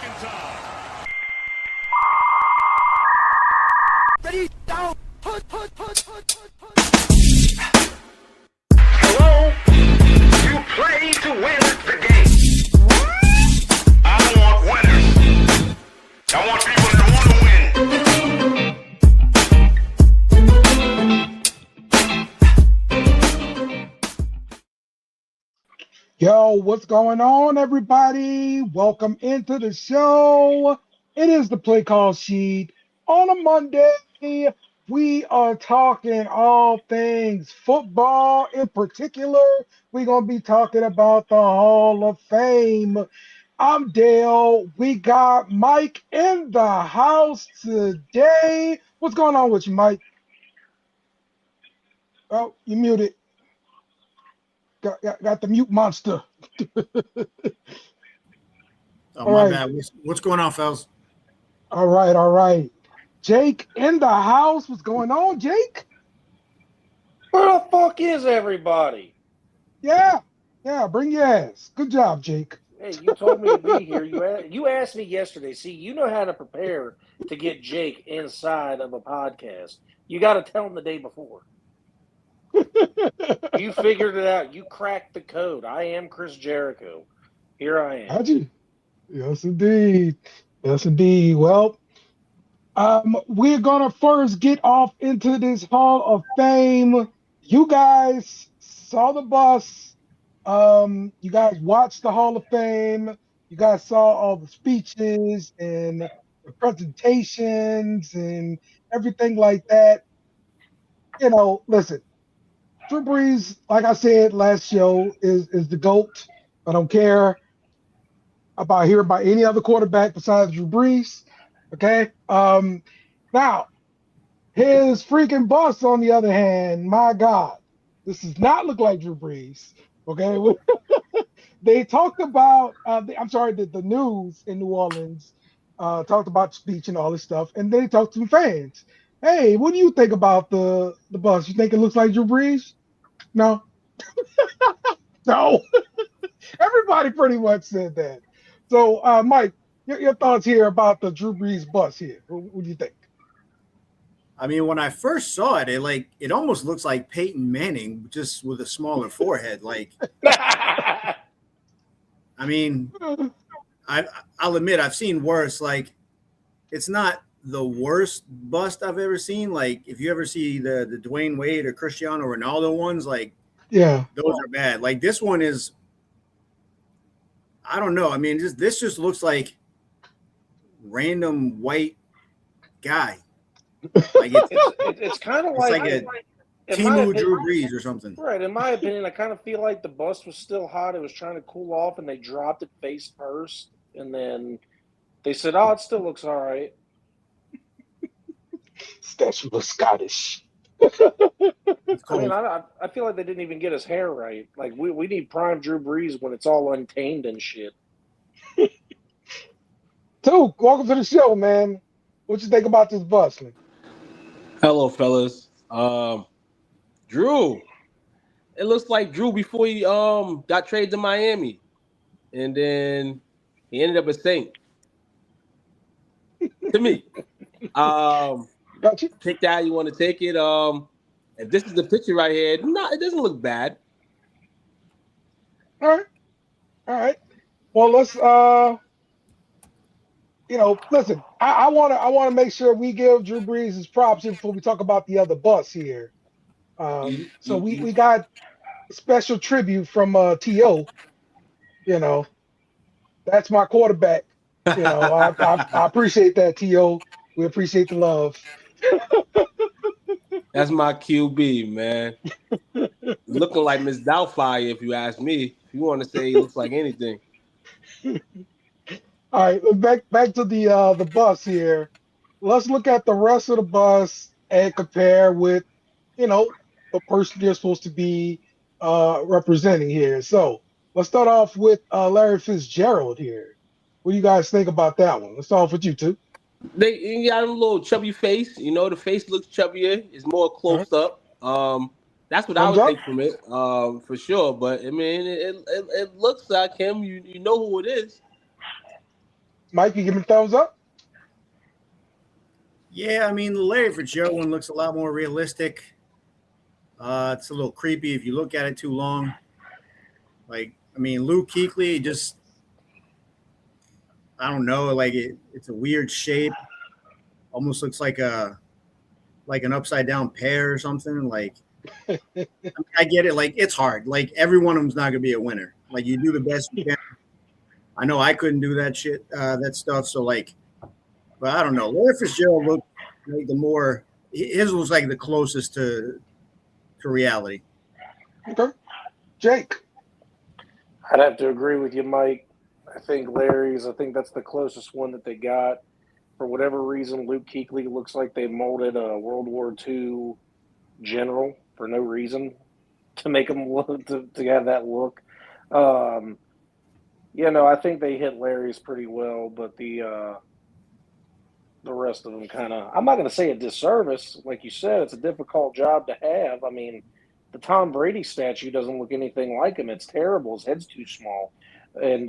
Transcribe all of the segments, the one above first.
second time. Ready, down, put. Hello? You play to win the game. I don't want winners. I want people that want to win. Yo, what's going on, everybody? Welcome into the show. It is the Play Call Sheet. On a Monday, we are talking all things football. In particular, we're going to be talking about the Hall of Fame. I'm Dale. We got Mike in the house today. What's going on with you, Mike? Oh, you muted. Got the mute monster. Oh, my bad. What's going on, fellas? All right. Jake in the house. What's going on, Jake? Where the fuck is everybody? Yeah, bring your ass. Good job, Jake. Hey, you told me to be here. You asked me yesterday. See, you know how to prepare to get Jake inside of a podcast. You got to tell him the day before. You figured it out. You cracked the code. I am Chris Jericho. Here I am. How'd you? Yes, indeed. Well, we're gonna first get off into this Hall of Fame. You guys saw the bus. You guys watched the Hall of Fame. You guys saw all the speeches and the presentations and everything like that. You know, listen, Drew Brees, like I said last show, is the GOAT. I don't care about any other quarterback besides Drew Brees. Okay. Now his freaking bus, on the other hand, my God, this does not look like Drew Brees. Okay. They talked about the news in New Orleans talked about the speech and all this stuff, and they talked to fans. Hey, what do you think about the bus? You think it looks like Drew Brees? No. No. Everybody pretty much said that. So, Mike, your thoughts here about the Drew Brees bus here. What do you think? I mean, when I first saw it, it almost looks like Peyton Manning, just with a smaller forehead. I mean, I'll admit I've seen worse. Like, it's not the worst bust I've ever seen. Like, if you ever see the Dwayne Wade or Cristiano Ronaldo ones, yeah, those are bad. Like, this one is, I don't know. I mean, this just looks like random white guy. Like it's kind of like a Timu Drew Brees or something. Right. In my opinion, I kind of feel like the bus was still hot. It was trying to cool off, and they dropped it face first, and then they said, "Oh, it still looks all right." Statue was Scottish. I mean, I feel like they didn't even get his hair right. Like, we need prime Drew Brees when it's all untamed and shit. Took, welcome to the show, man. What you think about this bus, man? Hello, fellas. Drew. It looks like Drew before he got traded to Miami, and then he ended up a Saint. To me, Gotcha. take that. You want to take it? If this is the picture right here, it doesn't look bad. All right. Well, let's listen. I want to make sure we give Drew Brees his props before we talk about the other bus here. So we got a special tribute from T.O. You know, that's my quarterback. You know, I appreciate that, T.O. We appreciate the love. That's my QB, man. Looking like Miss Doubtfire, if you ask me. If you want to say he looks like anything. All right, back to the bus here. Let's look at the rest of the bus and compare with, the person you're supposed to be representing here. So let's start off with Larry Fitzgerald here. What do you guys think about that one? Let's start off with you two. They got a little chubby face. The face looks chubbier. It's more close up. That's what I would take from it, for sure. But I mean, it looks like him. You know who it is. Mike, you give me thumbs up? Yeah, I mean, the Larry Fitzgerald one looks a lot more realistic. It's a little creepy if you look at it too long. Like, I mean, Luke Kuechly just, I don't know, like it's a weird shape. Almost looks like an upside down pear or something. Like, I mean, I get it. Like, it's hard. Like, every one of them's not gonna be a winner. Like, you do the best you can. I know I couldn't do that shit, that stuff. So like, but I don't know. Larry Fitzgerald looked like the more his was like the closest to reality. Okay. Jake. I'd have to agree with you, Mike. I think that's the closest one that they got. For whatever reason, Luke Kuechly looks like they molded a World War II general for no reason to make him look to have that look. I think they hit Larry's pretty well, but the rest of them kind of, I'm not going to say a disservice. Like you said, it's a difficult job to have. I mean, the Tom Brady statue doesn't look anything like him. It's terrible. His head's too small. And,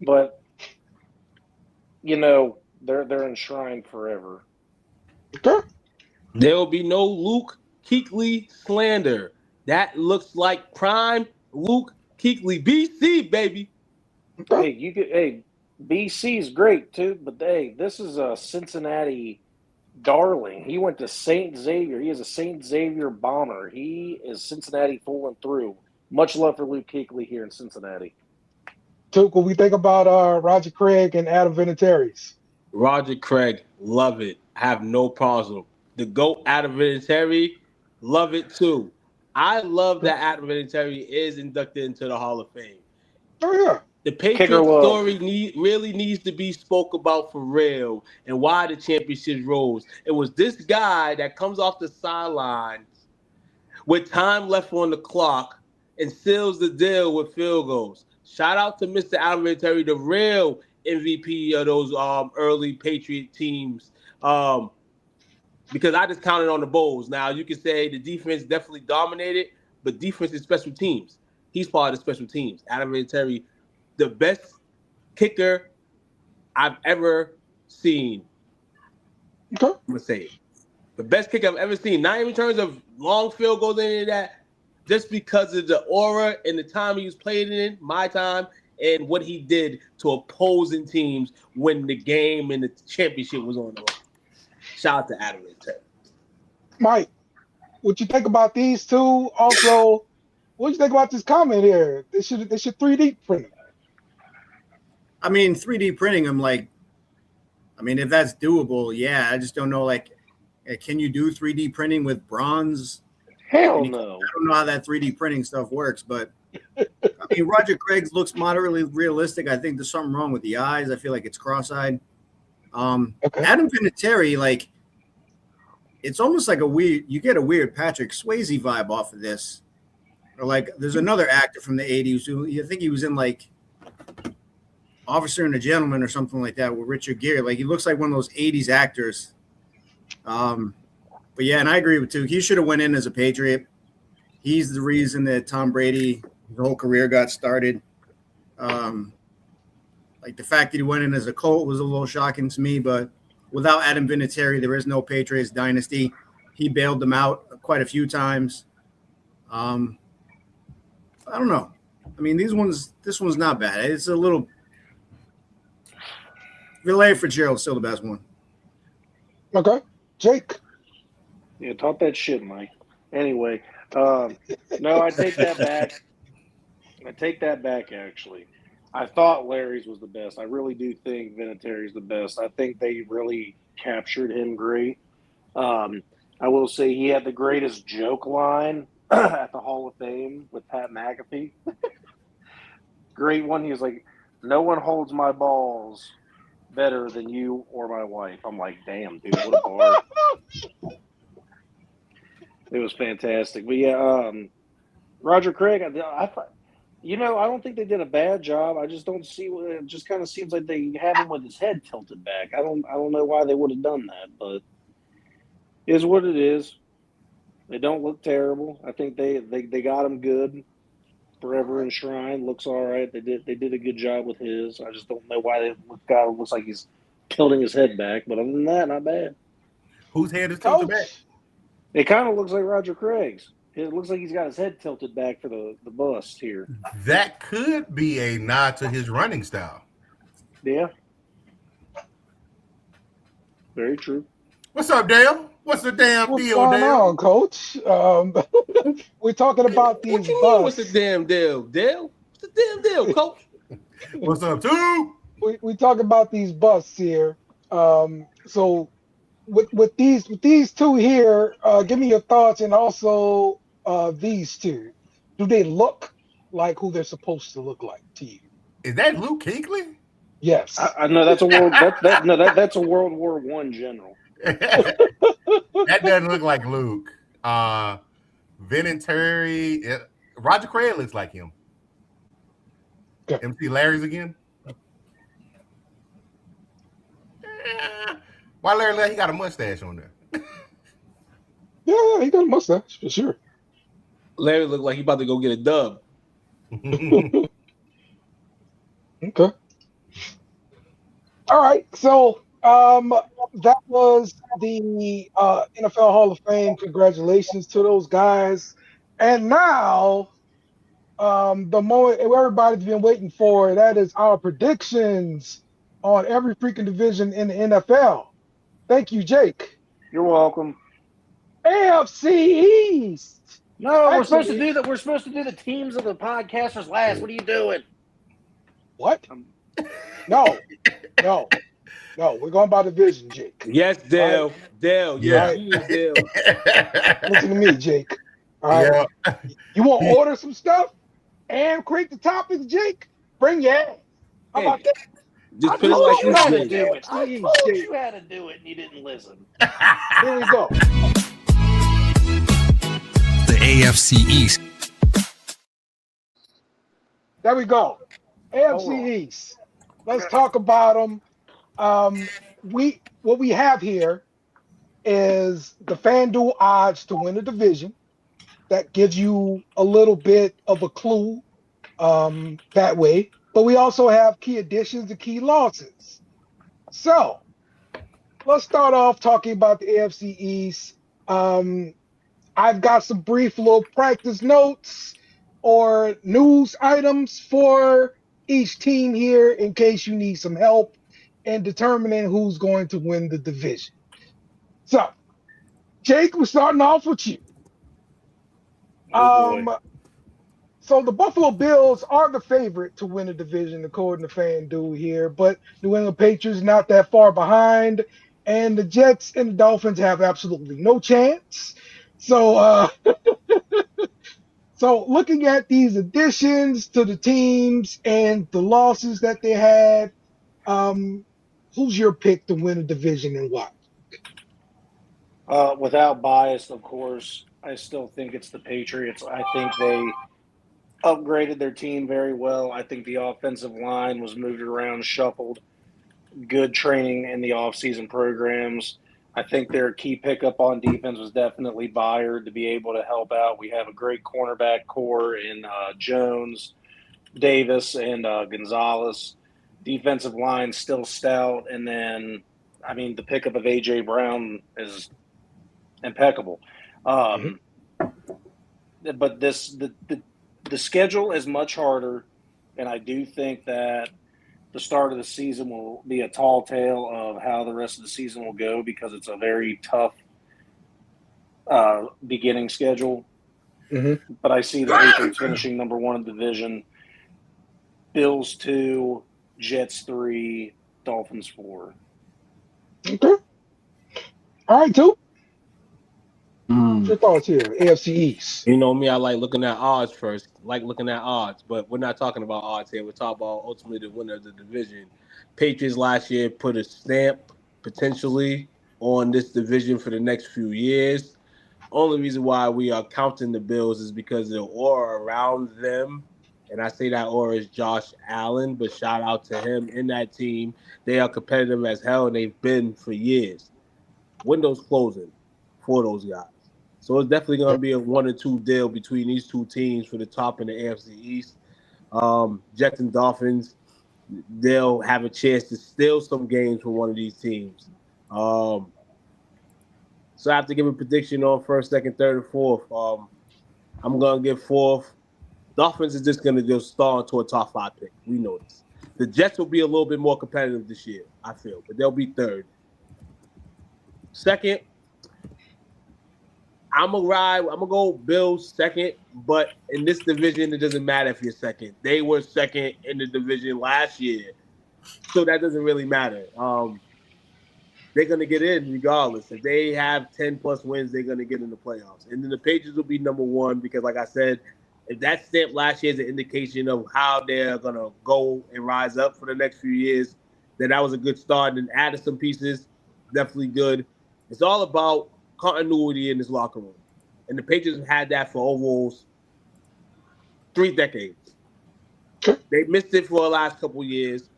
but, they're enshrined forever. Okay. There will be no Luke Kuechly slander. That looks like prime Luke Kuechly. BC, baby. Okay. Hey, BC is great too, but hey, this is a Cincinnati darling. He went to St. Xavier. He is a St. Xavier bomber. He is Cincinnati through and through. Much love for Luke Kuechly here in Cincinnati. Tuke, what we think about Roger Craig and Adam Vinatieri's? Roger Craig, love it. Have no problem. The GOAT Adam Vinatieri, love it too. I love that Adam Vinatieri is inducted into the Hall of Fame. Oh, yeah. The Patriots story really needs to be spoke about for real and why the championships rose. It was this guy that comes off the sidelines with time left on the clock and seals the deal with field goals. Shout out to Mr. Adam Vinatieri, the real MVP of those early Patriot teams. Because I just counted on the Bulls. Now, you can say the defense definitely dominated, but defense is special teams. He's part of the special teams. Adam Vinatieri, the best kicker I've ever seen. Okay. I'm going to say it. The best kicker I've ever seen. Not even in terms of long field goals and any of that. Just because of the aura and the time he was playing in, my time, and what he did to opposing teams when the game and the championship was on the line. Shout out to Adam Vinatieri. Mike, what you think about these two? Also, what you think about this comment here? They should 3D print them. I mean, 3D printing them, like, I mean, if that's doable, yeah. I just don't know, like, can you do 3D printing with bronze? Hell no. I don't know how that 3D printing stuff works, but I mean, Roger Craig's looks moderately realistic. I think there's something wrong with the eyes. I feel like it's cross-eyed. Okay. Adam Vinatieri, like, it's almost like you get a weird Patrick Swayze vibe off of this. Or like, there's another actor from the 80s who I think he was in like Officer and a Gentleman or something like that with Richard Gere. Like, he looks like one of those 80s actors. But yeah, and I agree with Tuke. He should have went in as a Patriot. He's the reason that Tom Brady, his whole career got started. Like, the fact that he went in as a Colt was a little shocking to me, but without Adam Vinatieri, there is no Patriots dynasty. He bailed them out quite a few times. I don't know. I mean, this one's not bad. It's a little. Larry Fitzgerald's still the best one. Okay. Jake. Yeah, talk that shit, Mike. Anyway, no, I take that back. Actually, I thought Larry's was the best. I really do think Vinatieri's the best. I think they really captured him great. I will say he had the greatest joke line at the Hall of Fame with Pat McAfee. Great one. He was like, "No one holds my balls better than you or my wife." I'm like, damn, dude, what a bar. It was fantastic. But yeah, Roger Craig, I don't think they did a bad job. I just don't see what it just kind of seems like they have him with his head tilted back. I don't know why they would have done that, but it is what it is. They don't look terrible. I think they got him good. Forever Enshrined looks all right. They did a good job with his. I just don't know why the guy looks like he's tilting his head back. But other than that, not bad. Whose head is tilted back? Coach. It kind of looks like Roger Craig's. It looks like he's got his head tilted back for the bust here. That could be a nod to his running style. Yeah. Very true. What's up, Dale? What's the damn What's deal, going Dale? on, Coach? We're talking about these What you mean? busts. What's the damn deal, Dale? What's the damn deal, Coach? What's up, too? We talk about these busts here. So with these two here, give me your thoughts, and also these two. Do they look like who they're supposed to look like to you? Is that Luke Kuechly? Yes. I know that's a world that's a World War I general. That doesn't look like Luke. Vinatieri, Roger Craig looks like him. Okay. MC Larry's again. Why Larry? He got a mustache on there. Yeah, he got a mustache for sure. Larry looked like he about to go get a dub. Okay. All right. So that was the NFL Hall of Fame. Congratulations to those guys. And now the moment everybody's been waiting for, that is our predictions on every freaking division in the NFL. Thank you, Jake. You're welcome. AFC East. No, we're Actually- supposed to do that. We're supposed to do the teams of the podcasters last. What are you doing? What? No. We're going by division, Jake. Yes, Dale. Dale. Yeah. Yes, Dale. Listen to me, Jake. All right. Yeah. You want to order some stuff and create the topics, Jake? Bring your ass. How about that? Just I put it told like you how to this. do it. I Jeez, told Jake. you how to do it, and you didn't listen. Here we go. The AFC East. There we go. AFC East. Let's talk about them. What we have here is the FanDuel odds to win the division. That gives you a little bit of a clue that way. But we also have key additions and key losses. So let's start off talking about the AFC East. I've got some brief little practice notes or news items for each team here in case you need some help in determining who's going to win the division. So, Jake, we're starting off with you. Oh, boy. So the Buffalo Bills are the favorite to win the division according to FanDuel here, but New England Patriots not that far behind, and the Jets and the Dolphins have absolutely no chance. So, so looking at these additions to the teams and the losses that they had, who's your pick to win the division and why? Without bias, of course, I still think it's the Patriots. I think they upgraded their team very well. I think the offensive line was moved around, shuffled. Good training in the offseason programs. I think their key pickup on defense was definitely Byard to be able to help out. We have a great cornerback core in Jones, Davis, and Gonzalez. Defensive line still stout. And then, I mean, the pickup of A.J. Brown is impeccable. But the schedule is much harder, and I do think that the start of the season will be a tall tale of how the rest of the season will go because it's a very tough beginning schedule. Mm-hmm. But I see the Patriots finishing number one in the division. Bills 2, Jets 3, Dolphins 4. Okay. All right, Toop. What's your thoughts here? AFC East. You know me, I like looking at odds first. Like looking at odds, but we're not talking about odds here. We're talking about ultimately the winner of the division. Patriots last year put a stamp potentially on this division for the next few years. Only reason why we are counting the Bills is because of the aura around them. And I say that aura is Josh Allen, but shout out to him in that team. They are competitive as hell, and they've been for years. Windows closing for those guys. So it's definitely going to be a 1 or 2 deal between these two teams for the top in the AFC East. Jets and Dolphins, they'll have a chance to steal some games from one of these teams. So I have to give a prediction on first, second, third, and fourth. I'm going to give fourth. Dolphins is just going to just star into a top 5 pick. We know this. The Jets will be a little bit more competitive this year, I feel, but they'll be third. Second, I'm gonna go Bills second, but in this division, it doesn't matter if you're second. They were second in the division last year, so that doesn't really matter. They're gonna get in regardless. If they have 10+ wins, they're gonna get in the playoffs. And then the Patriots will be number 1 because, like I said, if that stamp last year is an indication of how they're gonna go and rise up for the next few years, then that was a good start. And added some pieces, definitely good. It's all about continuity in this locker room. And the Patriots have had that for almost 3 decades. They missed it for the last couple years,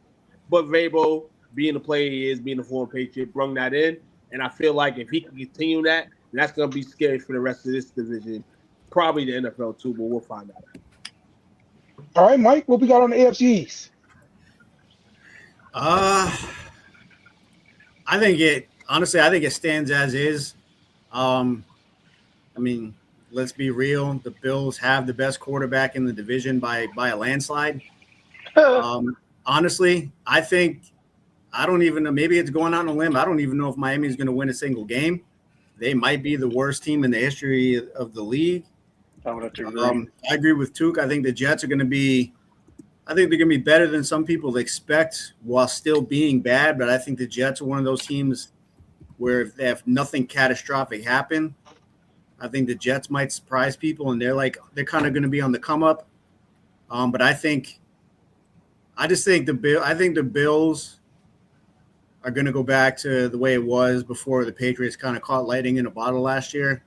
but Vrabel, being the player he is, being a former Patriot, brought that in. And I feel like if he can continue that, that's going to be scary for the rest of this division. Probably the NFL too, but we'll find out. All right, Mike, what we got on the AFC East? I think it stands as is. I mean, let's be real. The Bills have the best quarterback in the division by a landslide. Honestly, I don't even know. Maybe it's going on a limb. I don't even know if Miami is going to win a single game. They might be the worst team in the history of the league. I would have to agree. I agree with Took. I think the Jets are going to be – I think they're going to be better than some people expect while still being bad. But I think the Jets are one of those teams where if nothing catastrophic happen, I think the Jets might surprise people, and they're kind of going to be on the come up. But I think the Bills are going to go back to the way it was before the Patriots kind of caught lightning in a bottle last year.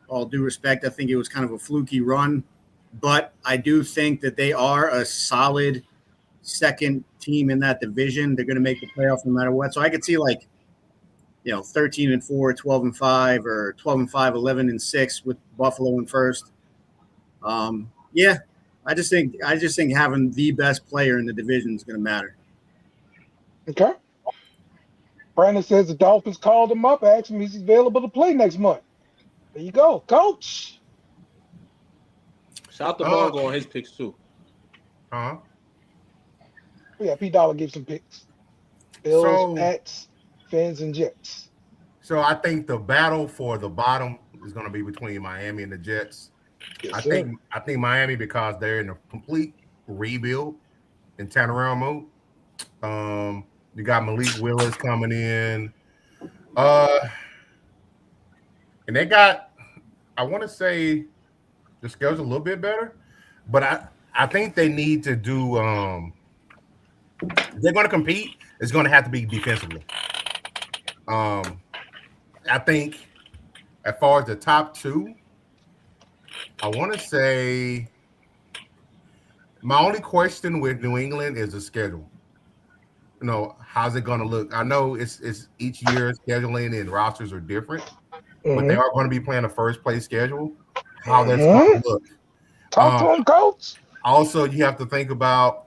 All due respect, I think it was kind of a fluky run, but I do think that they are a solid second team in that division. They're going to make the playoffs no matter what. So I could see 13-4, 12-5, or 12-5, 11-6 with Buffalo in first. I just think having the best player in the division is going to matter. Okay. Brandon says the Dolphins called him up, asked him if he's available to play next month. There you go, Coach. Shout out to Mongo on his picks too. Yeah, P. Dollar gives some picks. Bills, Pats, Fins, and Jets. So I think the battle for the bottom is going to be between Miami and the Jets. Yes, I sir. think Miami, because they're in a complete rebuild and turnaround mode. You got Malik Willis coming in. And they got, I want to say the schedule's a little bit better, but I think they need to do if they're going to compete, it's going to have to be defensively. I think as far as the top 2, I want to say my only question with New England is the schedule. How's it going to look? I know it's each year scheduling and rosters are different, but they are going to be playing a first place schedule. How that's going to look. Talk to him, Coach. Also, you have to think about,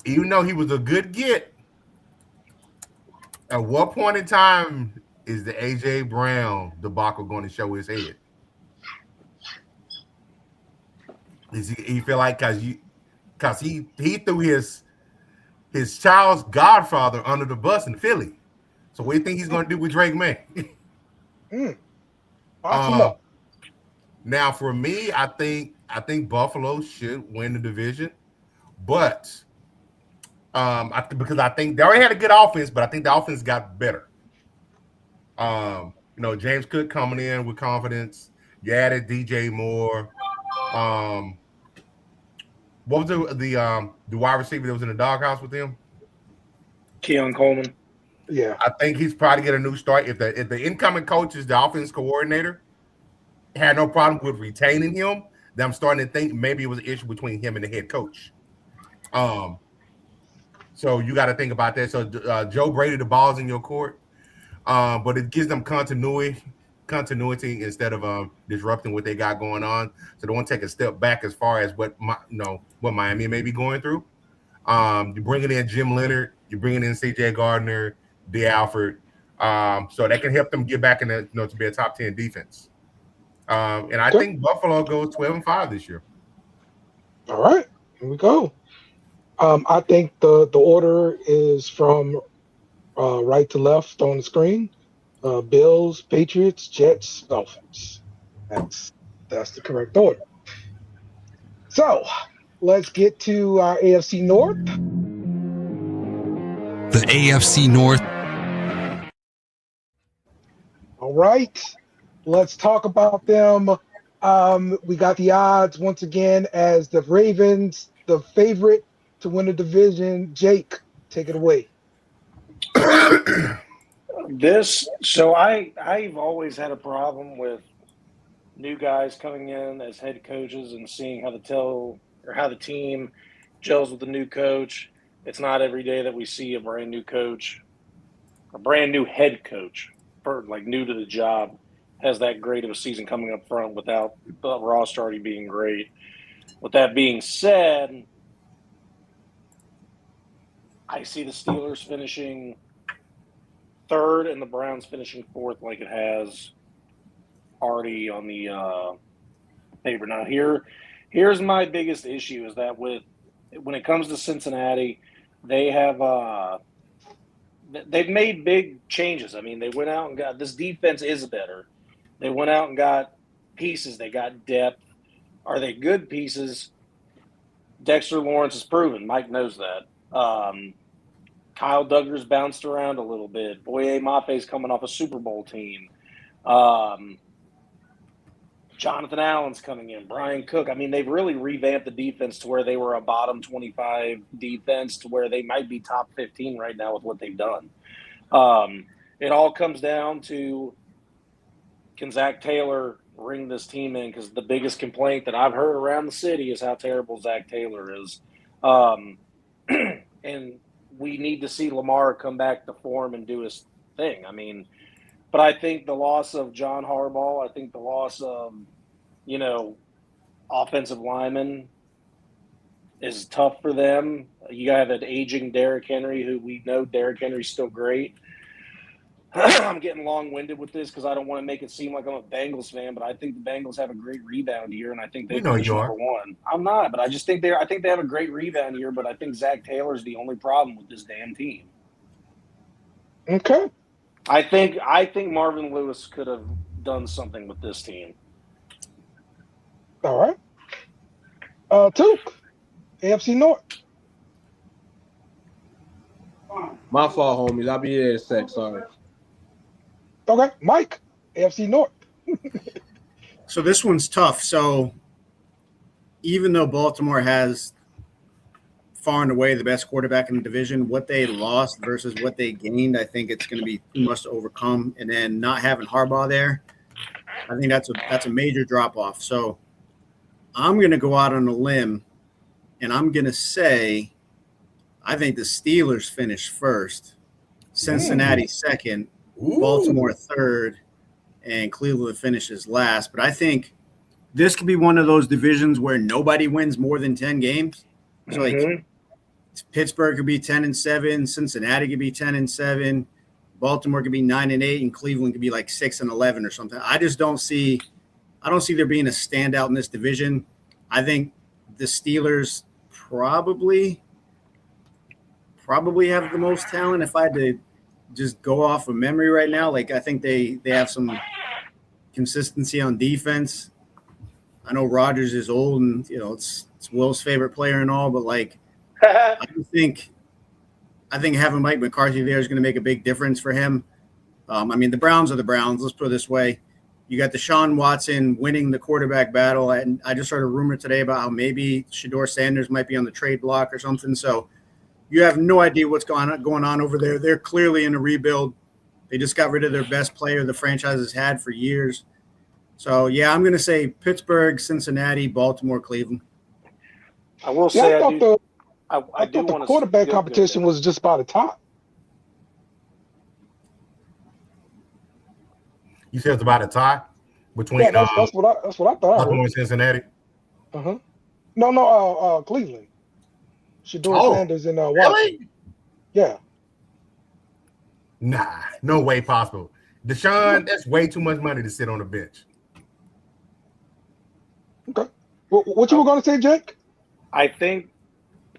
even though he was a good get, at what point in time is the A.J. Brown debacle going to show his head? Is he feel like because he threw his child's godfather under the bus in Philly? So what do you think he's going to do with Drake May? Now, for me, I think Buffalo should win the division, but because I think they already had a good offense, but I think the offense got better. James Cook coming in with confidence. You added DJ Moore. What was the wide receiver that was in the doghouse with him? Keon Coleman. Yeah, I think he's probably get a new start. If the incoming coach is the offense coordinator, had no problem with retaining him, then I'm starting to think maybe it was an issue between him and the head coach. So you got to think about that. So Joe Brady, the ball's in your court, but it gives them continuity continuity instead of disrupting what they got going on. So they want to take a step back as far as what what Miami may be going through. You're bringing in Jim Leonard, you're bringing in C.J. Gardner, D. Alford, so that can help them get back in the to be a top 10 defense. And I think Buffalo goes 12-5 this year. All right, here we go. I think the order is from right to left on the screen. Bills, Patriots, Jets, Dolphins. That's the correct order. So let's get to our AFC North. The AFC North. All right, let's talk about them. We got the odds once again as the Ravens, the favorite to win the division. Jake, take it away. I've always had a problem with new guys coming in as head coaches and seeing how the team gels with the new coach. It's not every day that we see a brand new head coach, new to the job, has that great of a season coming up front without the roster already being great. With that being said, I see the Steelers finishing third and the Browns finishing fourth, like it has already on the paper. Now, here's my biggest issue is that when it comes to Cincinnati, they have they've made big changes. I mean, they went out and got this defense is better. They went out and got pieces. They got depth. Are they good pieces? Dexter Lawrence has proven. Mike knows that. Kyle Duggar's bounced around a little bit. Boye Mafe's coming off a Super Bowl team. Jonathan Allen's coming in. Brian Cook. I mean, they've really revamped the defense to where they were a bottom 25 defense to where they might be top 15 right now with what they've done. It all comes down to, can Zach Taylor ring this team in? Because the biggest complaint that I've heard around the city is how terrible Zach Taylor is. And we need to see Lamar come back to form and do his thing. I mean, but I think the loss of John Harbaugh, I think the loss of, offensive linemen is tough for them. You have an aging Derrick Henry, who we know Derrick Henry's still great. I'm getting long-winded with this because I don't want to make it seem like I'm a Bengals fan, but I think the Bengals have a great rebound year, and I think they finish number one. I'm not, but I just think I think they have a great rebound year, but I think Zach Taylor's the only problem with this damn team. Okay. I think Marvin Lewis could have done something with this team. All right. Took, AFC North. My fault, homies. I'll be there in a sec. Sorry. Okay, Mike, AFC North. So this one's tough. So even though Baltimore has far and away the best quarterback in the division, what they lost versus what they gained, I think it's going to be too much to overcome. And then not having Harbaugh there, I think that's a major drop off. So I'm going to go out on a limb, and I'm going to say I think the Steelers finish first, Cincinnati second, Baltimore third, and Cleveland finishes last. But I think this could be one of those divisions where nobody wins more than 10 games. So Pittsburgh could be 10-7, Cincinnati could be 10-7, Baltimore could be 9-8, and Cleveland could be like 6-11 or something. I don't see there being a standout in this division. I think the Steelers probably have the most talent. If I had to just go off of memory right now, I think they have some consistency on defense. I know Rodgers is old and it's Will's favorite player and all, but I think having Mike McCarthy there is going to make a big difference for him. The Browns are the Browns. Let's put it this way. You got Deshaun Watson winning the quarterback battle, and I just heard a rumor today about how maybe Shedeur Sanders might be on the trade block or something. So you have no idea what's going on over there. They're clearly in a rebuild. They just got rid of their best player the franchise has had for years. So, yeah, I'm going to say Pittsburgh, Cincinnati, Baltimore, Cleveland. I will say I thought the quarterback competition was just by the top. You said it's about a tie between Yeah, that's what I thought I Baltimore heard. and Cincinnati. Uh-huh. No, Cleveland. Shador Oh, Sanders and Watson. really? Yeah. Nah, no way possible. Deshaun, that's way too much money to sit on the bench. Okay. What you were going to say, Jake? I think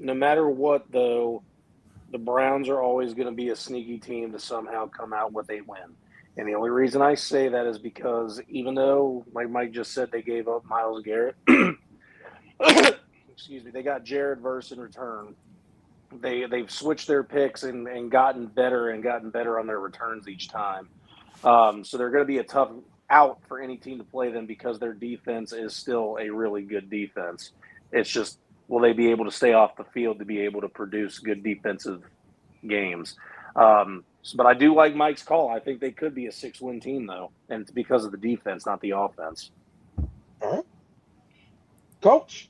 no matter what, though, the Browns are always going to be a sneaky team to somehow come out with a win. And the only reason I say that is because even though, like Mike just said, they gave up Myles Garrett, excuse me, they got Jared Verse in return. They've switched their picks and gotten better on their returns each time. So they're going to be a tough out for any team to play them because their defense is still a really good defense. It's just, will they be able to stay off the field to be able to produce good defensive games? But I do like Mike's call. I think they could be a 6-win team, though, and it's because of the defense, not the offense. All right. Coach?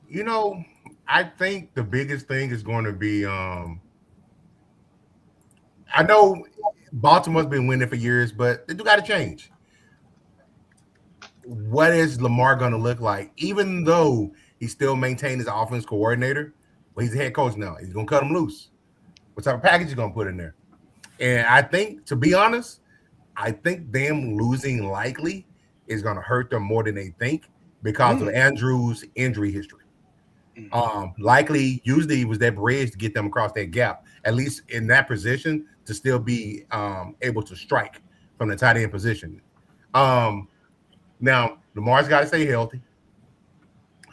You know, I think the biggest thing is going to be I know Baltimore's been winning for years, but they do got to change. What is Lamar going to look like? Even though he still maintains his offense coordinator, but he's a head coach now. He's going to cut him loose. What type of package he's going to put in there? And I think, to be honest, I think them losing likely is going to hurt them more than they think because of Andrew's injury history. Likely, usually it was that bridge to get them across that gap, at least in that position, to still be able to strike from the tight end position. Now, Lamar's got to stay healthy.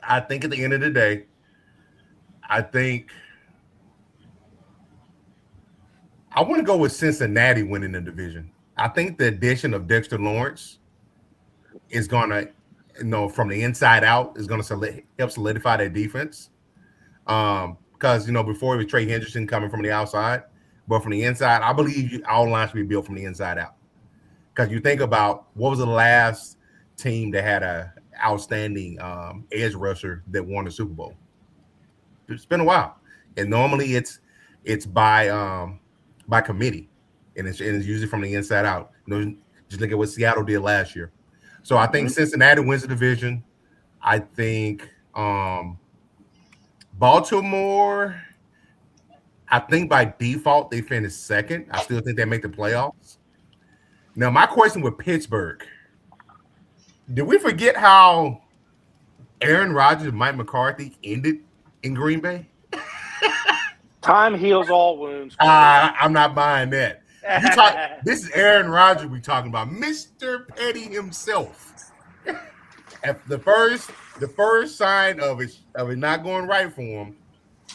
I think at the end of the day, I want to go with Cincinnati winning the division. I think the addition of Dexter Lawrence is going to, from the inside out, is going to help solidify their defense. Because, before it was Trey Henderson coming from the outside, but from the inside, I believe all lines should be built from the inside out. Because you think about what was the last team that had a outstanding edge rusher that won the Super Bowl? It's been a while, and normally it's by committee, and it's usually from the inside out. Just look at what Seattle did last year. So I think Cincinnati wins the division. I think Baltimore, I think by default they finish second. I still think they make the playoffs. Now, my question with Pittsburgh, did we forget how Aaron Rodgers and Mike McCarthy ended in Green Bay? Time heals all wounds. I'm not buying that. This is Aaron Rodgers we're talking about, Mr. Petty himself. At the first sign of it not going right for him,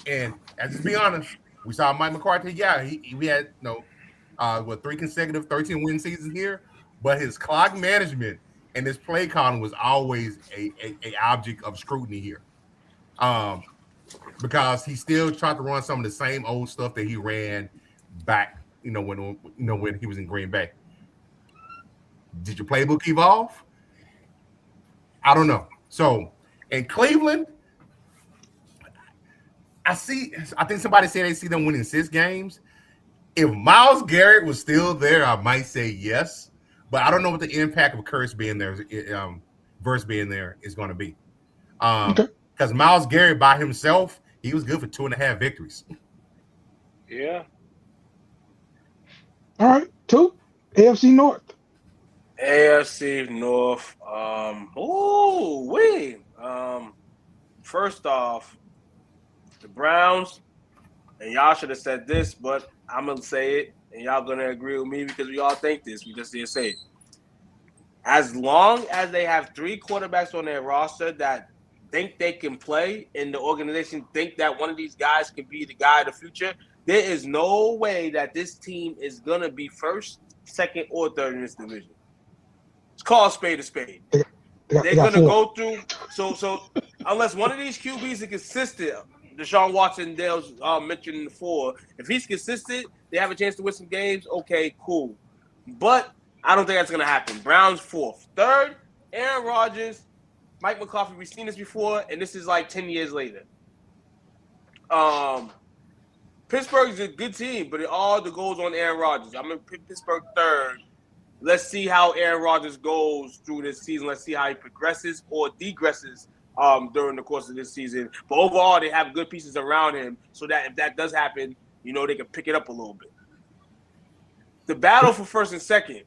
and just be honest, we saw Mike McCarthy. Yeah, we had 3 consecutive 13-win seasons here, but his clock management and his play calling was always a object of scrutiny here. Because he still tried to run some of the same old stuff that he ran back, when he was in Green Bay. Did your playbook evolve? I don't know. So in Cleveland, I think somebody said they see them winning 6 games. If Myles Garrett was still there, I might say yes, but I don't know what the impact of Verse being there is going to be. Because Myles Garrett by himself, he was good for 2.5 victories. Yeah. All right, 2. AFC North. AFC North. First off, the Browns, and y'all should have said this, but I'm gonna say it, and y'all gonna agree with me because we all think this. We just didn't say it. As long as they have 3 quarterbacks on their roster that think they can play, and the organization think that one of these guys can be the guy of the future, there is no way that this team is gonna be first, second, or third in this division. It's called spade a spade. They're gonna go through. So unless one of these QBs is consistent, Deshaun Watson, Dale's mentioned before, if he's consistent, they have a chance to win some games. Okay, cool. But I don't think that's gonna happen. Browns 4th, 3rd, Aaron Rodgers, Mike McCarthy. We've seen this before, and this is like 10 years later. Pittsburgh's a good team, but it all goes on Aaron Rodgers. I'm in Pittsburgh third. Let's see how Aaron Rodgers goes through this season. Let's see how he progresses or degresses during the course of this season. But overall, they have good pieces around him so that if that does happen, they can pick it up a little bit. The battle for first and second.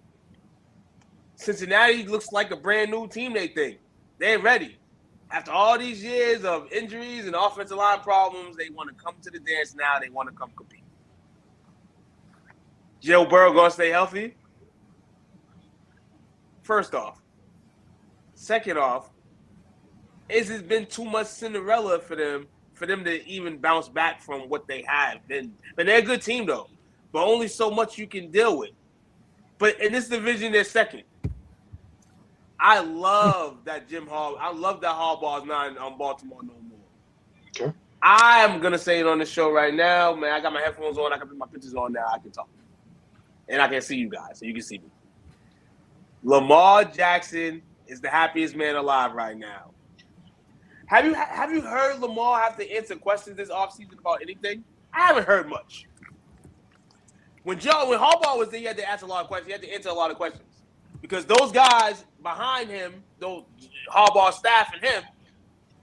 Cincinnati looks like a brand new team, they think. They're ready. After all these years of injuries and offensive line problems, they want to come to the dance now. They want to come compete. Joe Burrow going to stay healthy? First off. Second off, is it been too much Cinderella for them to even bounce back from what they have been? But they're a good team, though. But only so much you can deal with. But in this division, they're second. I love that Harbaugh's not on Baltimore no more. Okay. I am going to say it on the show right now. Man, I got my headphones on. I can put my pictures on now. I can talk. And I can see you guys, so you can see me. Lamar Jackson is the happiest man alive right now. Have you heard Lamar have to answer questions this offseason about anything? I haven't heard much. When Harbaugh was there, he had to answer a lot of questions. He had to answer a lot of questions. Because those guys behind him, those Harbaugh staff and him,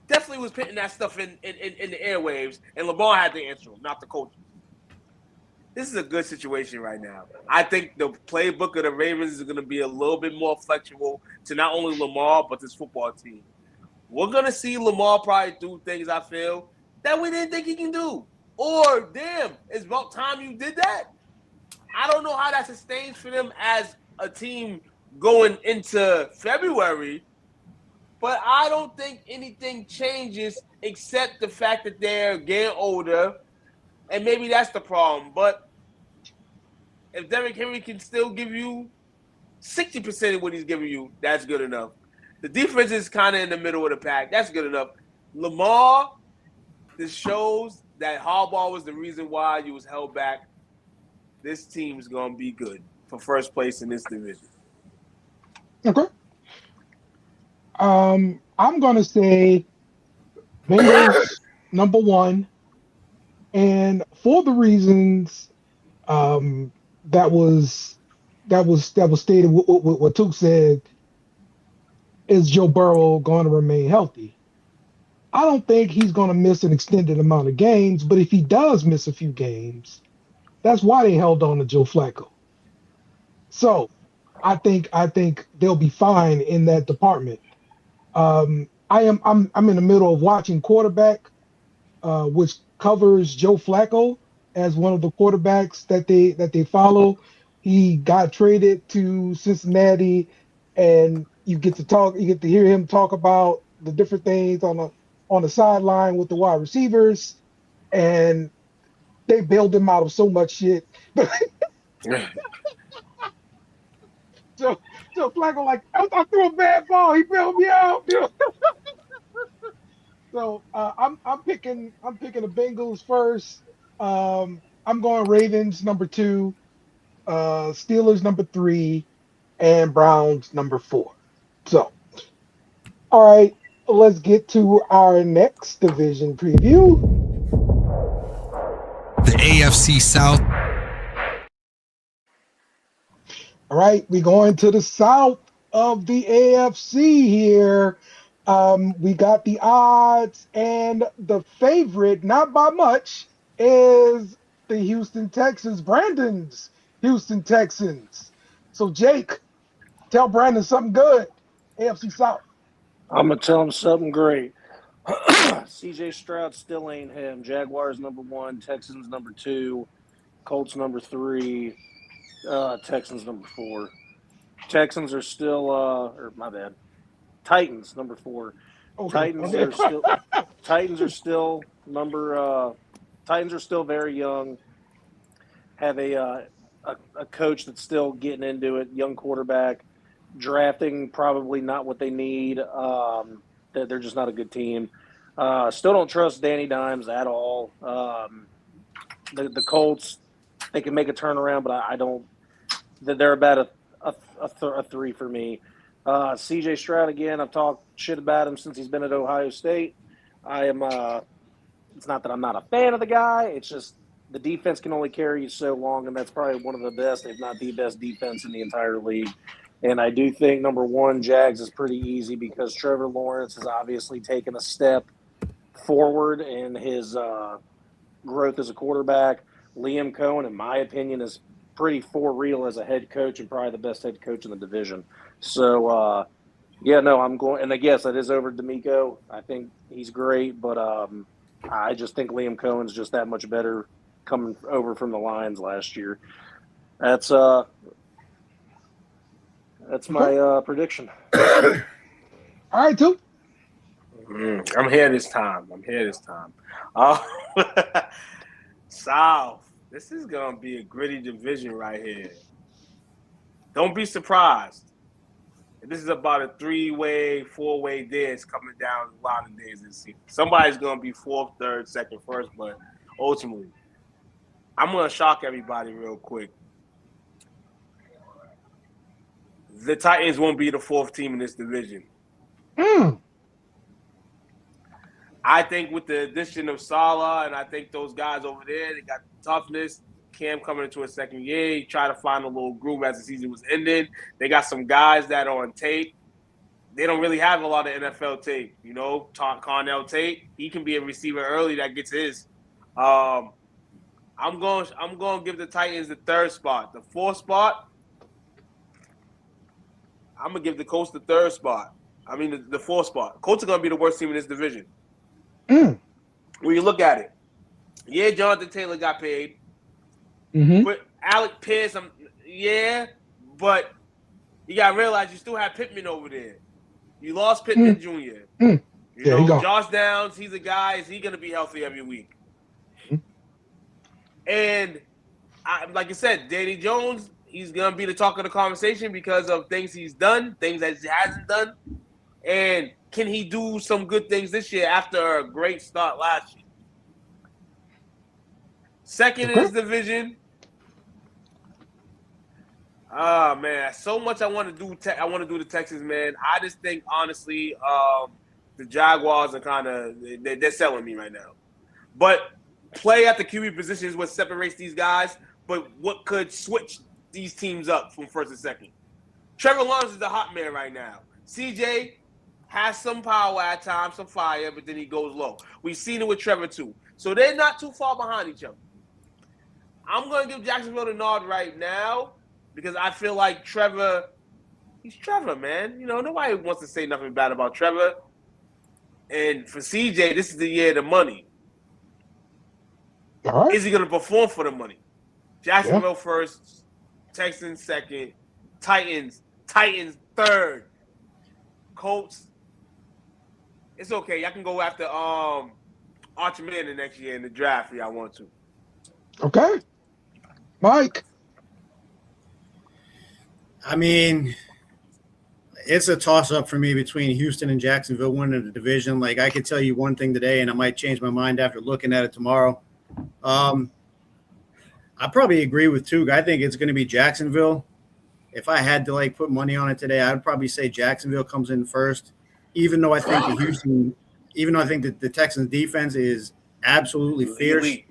definitely was putting that stuff in the airwaves, and Lamar had to answer them, not the coaches. This is a good situation right now. I think the playbook of the Ravens is going to be a little bit more flexible to not only Lamar, but this football team. We're going to see Lamar probably do things, I feel, that we didn't think he can do. Or, damn, it's about time you did that. I don't know how that sustains for them as a team going into February, but I don't think anything changes except the fact that they're getting older, and maybe that's the problem. But if Derrick Henry can still give you 60% of what he's giving you, that's good enough. The defense is kind of in the middle of the pack. That's good enough. Lamar, this shows that Harbaugh was the reason why you was held back. This team's going to be good for first place in this division. Okay. I'm going to say Bengals number one. And for the reasons that was stated, what Took said, is Joe Burrow going to remain healthy? I don't think he's going to miss an extended amount of games, but if he does miss a few games, that's why they held on to Joe Flacco. So I think they'll be fine in that department. I'm in the middle of watching quarterback, which covers Joe Flacco as one of the quarterbacks that they follow. He got traded to Cincinnati, and you get to hear him talk about the different things on the sideline with the wide receivers, and they bailed him out of so much shit. So Flacco, like, I threw a bad ball, he bailed me out. So I'm picking the Bengals first. I'm going Ravens number 2, Steelers number 3, and Browns number 4. So, all right, let's get to our next division preview. The AFC South. All right, we're going to the south of the AFC here. We got the odds, and the favorite, not by much, is the Houston Texans, Brandon's Houston Texans. So, Jake, tell Brandon something good. AFC South. I'm going to tell him something great. CJ Stroud still ain't him. Jaguars number 1, Texans number 2, Colts number 3, Texans number 4. Texans are still, or my bad, Titans number 4. Okay. Titans are still very young. Have a coach that's still getting into it. Young quarterback, drafting probably not what they need. They're just not a good team. Still don't trust Danny Dimes at all. The Colts, they can make a turnaround, but I don't. They're about a 3 for me. CJ Stroud, again, I've talked shit about him since he's been at Ohio State. It's not that I'm not a fan of the guy. It's just the defense can only carry you so long, and that's probably one of the best, if not the best, defense in the entire league. And I do think, number one, Jags is pretty easy because Trevor Lawrence has obviously taken a step forward in his growth as a quarterback. Liam Cohen, in my opinion, is pretty for real as a head coach and probably the best head coach in the division. So, I'm going – and I guess that is over D'Amico. I think he's great, but I just think Liam Cohen's just that much better coming over from the Lions last year. That's my prediction. All right, too. I'm here this time. South. This is going to be a gritty division right here. Don't be surprised. This is about a 3-way, 4-way dance coming down a lot of days this season. Somebody's going to be 4th, 3rd, 2nd, 1st, but ultimately, I'm going to shock everybody real quick. The Titans won't be the 4th team in this division. I think with the addition of Salah, and I think those guys over there, they got toughness. Cam coming into his 2nd year, he tried to find a little groove as the season was ending. They got some guys that are on tape. They don't really have a lot of NFL tape. You know, Cornell Tate, he can be a receiver early that gets his. I'm going to give the Titans the 3rd spot. The 4th spot, I'm going to give the Colts the 3rd spot. I mean, the 4th spot. Colts are going to be the worst team in this division. When you look at it, yeah, Jonathan Taylor got paid. But Alec Pierce, but you got to realize you still have Pittman over there. You lost Pittman Jr. You know, Josh Downs, he's a guy. Is he going to be healthy every week? And like I said, Danny Jones, he's going to be the talk of the conversation because of things he's done, things that he hasn't done. And can he do some good things this year after a great start last year? Second in this division. Oh, man, so much I want to do. I want to do the Texans, man. I just think, honestly, the Jaguars are kind of they're selling me right now. But play at the QB position is what separates these guys. But what could switch these teams up from 1st and 2nd? Trevor Lawrence is the hot man right now. CJ has some power at times, some fire, but then he goes low. We've seen it with Trevor too. So they're not too far behind each other. I'm going to give Jacksonville the nod right now because I feel like Trevor, he's Trevor, man. You know, nobody wants to say nothing bad about Trevor. And for CJ, this is the year of the money. All right. Is he going to perform for the money? Jacksonville 1st, Texans 2nd, Titans 3rd, Colts. It's okay. Y'all can go after Archie Manning next year in the draft if y'all want to. Okay. Mike. I mean, it's a toss-up for me between Houston and Jacksonville winning the division. Like, I could tell you one thing today, and I might change my mind after looking at it tomorrow. I probably agree with Tug. I think it's going to be Jacksonville. If I had to, put money on it today, I'd probably say Jacksonville comes in first, even though I think that the Texans defense is absolutely fierce. Elite.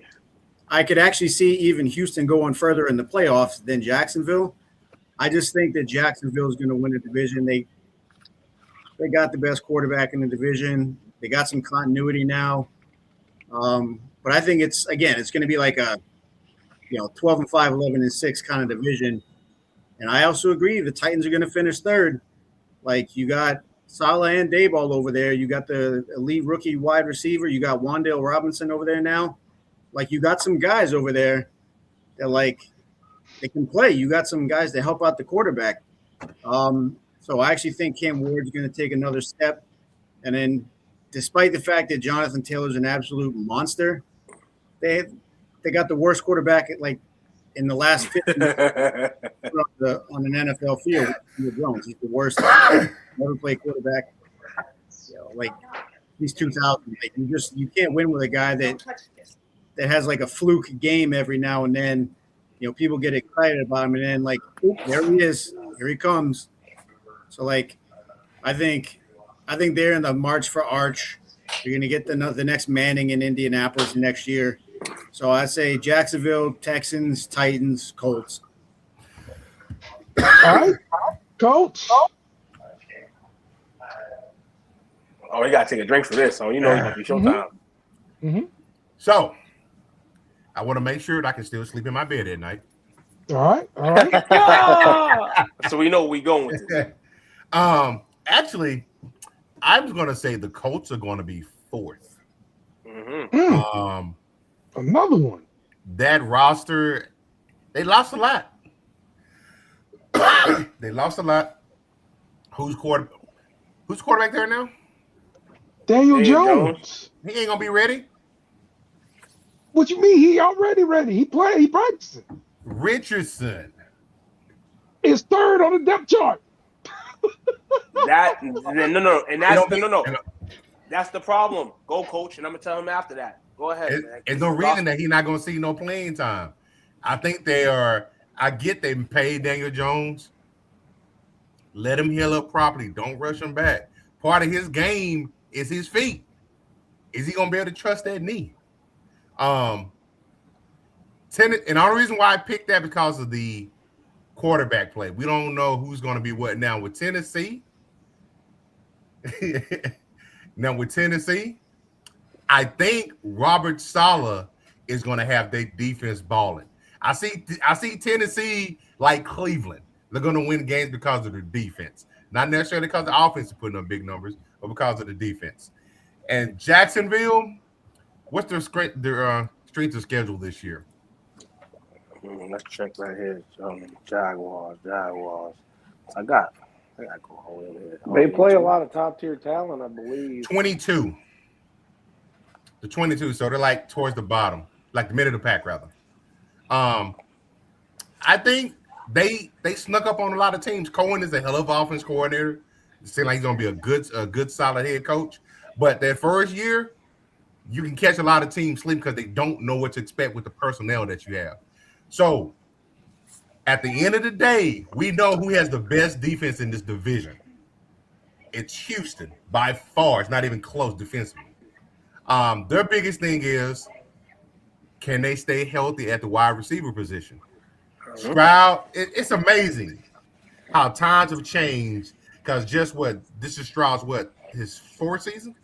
I could actually see even Houston going further in the playoffs than Jacksonville. I just think that Jacksonville is going to win the division. They got the best quarterback in the division. They got some continuity now. But I think it's going to be like a 12-5, 11-6 kind of division. And I also agree the Titans are going to finish 3rd. Like, you got Salah and Dayball over there. You got the elite rookie wide receiver. You got Wan'Dale Robinson over there now. Like, you got some guys over there that, they can play. You got some guys to help out the quarterback. So I actually think Cam Ward's going to take another step. And then, despite the fact that Jonathan Taylor's an absolute monster, they got the worst quarterback in the last 50 years on an NFL field. Jones, he's the worst ever played quarterback. He's 2000. You can't win with a guy that has a fluke game every now and then. People get excited about him, and then there he is, here he comes. So I think they're in the march for Arch. You're gonna get the next Manning in Indianapolis next year. So I say Jacksonville, Texans, Titans, Colts. All right, Coach. Oh, you gotta take a drink for this, so you know it's gonna be showtime. Mm-hmm. So, I want to make sure that I can still sleep in my bed at night. All right. So we know where we going with this. Actually, I'm going to say the Colts are going to be fourth. Mm-hmm. Another one. That roster, they lost a lot. They lost a lot. Who's quarterback there now? Daniel Jones. Jones. He ain't gonna be ready. What you mean? He already ready. He practicing. Richardson. Is third on the depth chart. That's the problem. Go, coach, and I'm gonna tell him after that. Go ahead. There's no reason that he's not gonna see no playing time. I think they are. I get they paid Daniel Jones. Let him heal up properly. Don't rush him back. Part of his game is his feet. Is he gonna be able to trust that knee? And the only reason why I picked that because of the quarterback play. We don't know who's going to be what now with Tennessee. I think Robert Saleh is going to have their defense balling. I see Tennessee like Cleveland. They're going to win games because of their defense, not necessarily because the offense is putting up big numbers, but because of the defense. And Jacksonville, what's their strength of schedule this year? Let's check right here. Jaguars. I got go over here. They play a lot of top tier talent, I believe. 22. The 22, so they're like towards the bottom, like the middle of the pack, rather. I think they snuck up on a lot of teams. Cohen is a hell of an offense coordinator. It seems like he's gonna be a good solid head coach. But their first year, you can catch a lot of teams sleep because they don't know what to expect with the personnel that you have. So at the end of the day, we know who has the best defense in this division. It's Houston by far. It's not even close defensively. Their biggest thing is, can they stay healthy at the wide receiver position? Stroud, it's amazing how times have changed because this is Stroud's his fourth season?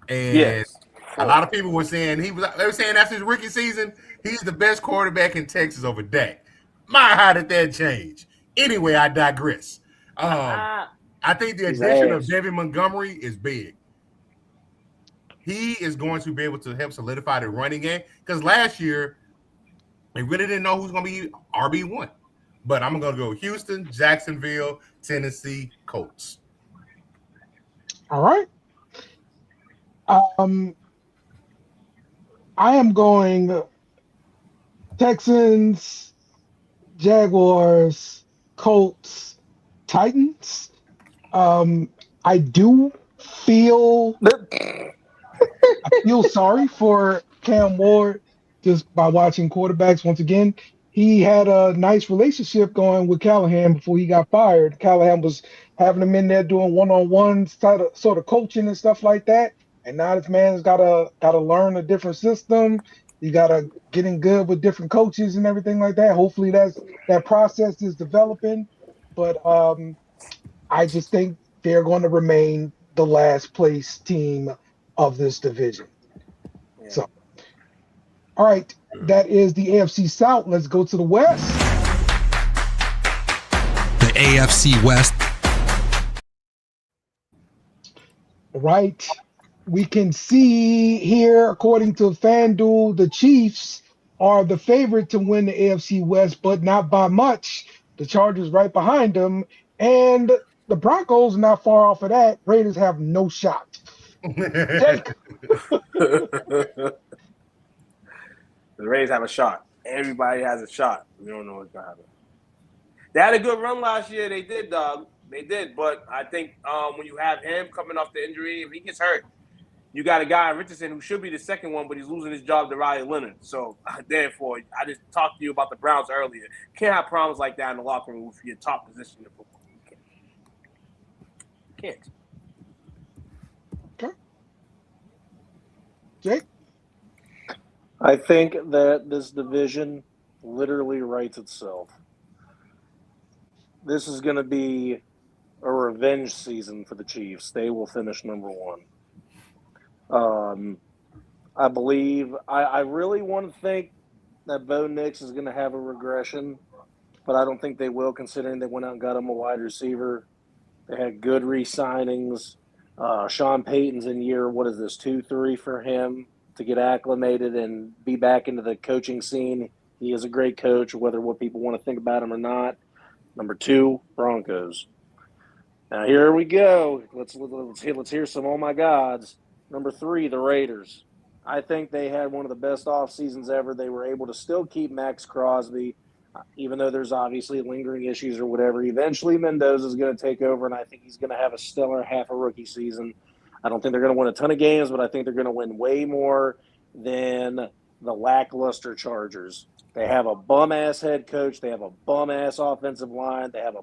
And yes. A lot of people were saying they were saying after his rookie season, he's the best quarterback in Texas over Dak. How did that change? Anyway, I digress. I think the addition of David Montgomery is big. He is going to be able to help solidify the running game because last year they really didn't know who's going to be RB1. But I'm going to go Houston, Jacksonville, Tennessee, Colts. All right. I am going Texans, Jaguars, Colts, Titans. I do feel sorry for Cam Ward just by watching quarterbacks once again. He had a nice relationship going with Callahan before he got fired. Callahan was having him in there doing one-on-one sort of coaching and stuff like that. And now this man's gotta learn a different system. You gotta getting good with different coaches and everything like that. Hopefully that process is developing. But I just think they're going to remain the last place team of this division. Yeah. So, all right, that is the AFC South. Let's go to the West. The AFC West. Right. We can see here, according to FanDuel, the Chiefs are the favorite to win the AFC West, but not by much. The Chargers right behind them, and the Broncos not far off of that. Raiders have no shot. The Raiders have a shot. Everybody has a shot. We don't know what's going to happen. They had a good run last year. They did, dog. They did. But I think when you have him coming off the injury, if he gets hurt, you got a guy in Richardson who should be the second one, but he's losing his job to Riley Leonard. So, therefore, I just talked to you about the Browns earlier. Can't have problems like that in the locker room if you're top position in football. You can't. Okay. Jake? I think that this division literally writes itself. This is going to be a revenge season for the Chiefs. They will finish number one. I believe I really want to think that Bo Nix is going to have a regression, but I don't think they will, considering they went out and got him a wide receiver. They had good re-signings. Sean Payton's in year, what is this, 2-3 for him to get acclimated and be back into the coaching scene. He is a great coach, whether what people want to think about him or not. Number 2, Broncos. Now here we go. Let's hear some oh my gods. Number 3, the Raiders. I think they had one of the best off seasons ever. They were able to still keep Max Crosby, even though there's obviously lingering issues or whatever. Eventually, Mendoza is going to take over, and I think he's going to have a stellar half a rookie season. I don't think they're going to win a ton of games, but I think they're going to win way more than the lackluster Chargers. They have a bum-ass head coach. They have a bum-ass offensive line. They have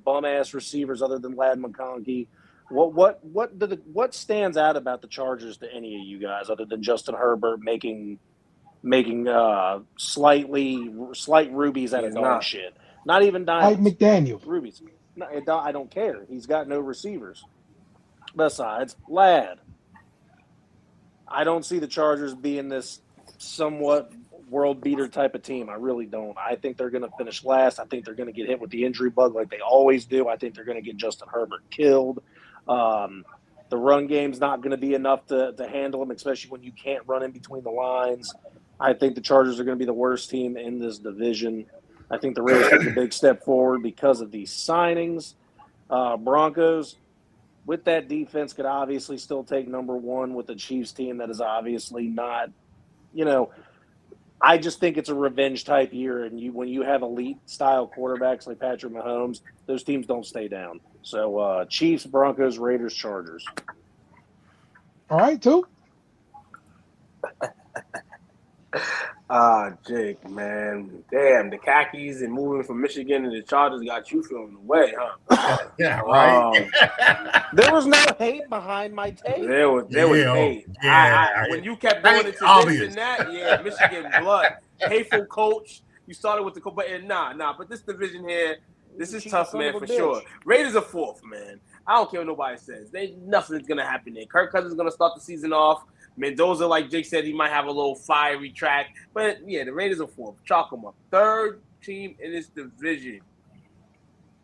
bum-ass receivers other than Lad McConkey. What stands out about the Chargers to any of you guys other than Justin Herbert making slight rubies out of dog shit? Not even Mike diamonds. McDaniel. Rubies. No, I don't care. He's got no receivers besides Lad. I don't see the Chargers being this somewhat world beater type of team. I really don't. I think they're going to finish last. I think they're going to get hit with the injury bug like they always do. I think they're going to get Justin Herbert killed. The run game's not going to be enough to handle them, especially when you can't run in between the lines. I think the Chargers are going to be the worst team in this division. I think the Raiders take a big step forward because of these signings. Broncos, with that defense, could obviously still take number one with the Chiefs team that is obviously not, I just think it's a revenge type year. And when you have elite style quarterbacks like Patrick Mahomes, those teams don't stay down. So Chiefs, Broncos, Raiders, Chargers. All right, too. Jake, man. Damn, the khakis and moving from Michigan to the Chargers got you feeling the way, huh? Yeah, right. There was no hate behind my take. There was hate. When you kept going into this and that, Michigan blood. Hateful coach. You started with the coach, but nah. But this division here, this is tough, man, for sure. Raiders are fourth, man. I don't care what nobody says. Nothing's going to happen there. Kirk Cousins is going to start the season off. Mendoza, like Jake said, he might have a little fiery track. But, yeah, the Raiders are fourth. Chalk them up. Third team in this division.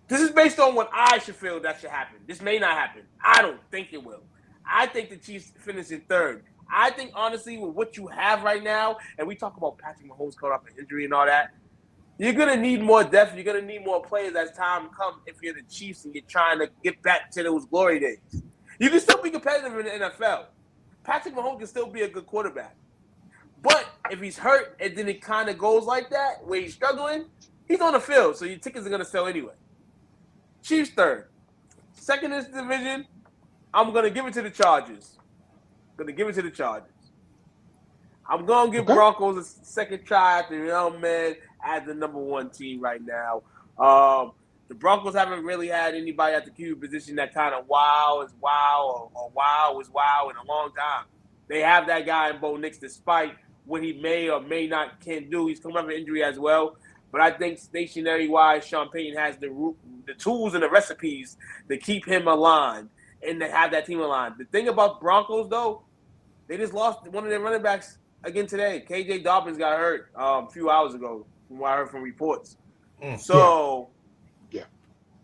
This is based on what I should feel that should happen. This may not happen. I don't think it will. I think the Chiefs finish in third. I think, honestly, with what you have right now, and we talk about Patrick Mahomes coming off an injury and all that, you're going to need more depth. You're going to need more players as time comes if you're the Chiefs and you're trying to get back to those glory days. You can still be competitive in the NFL. Patrick Mahomes can still be a good quarterback. But if he's hurt and then it kind of goes like that, where he's struggling, he's on the field, so your tickets are going to sell anyway. Chiefs third. Second in this division, I'm going to give it to the Chargers. I'm going to give Broncos a second try after man as the number one team right now. The Broncos haven't really had anybody at the QB position that kind of wow is wow in a long time. They have that guy in Bo Nix, despite what he may or may not can do. He's coming off an injury as well. But I think stationary-wise, Sean Payton has the tools and the recipes to keep him aligned and to have that team aligned. The thing about Broncos, though, they just lost one of their running backs again today. KJ Dobbins got hurt a few hours ago, from what I heard from reports.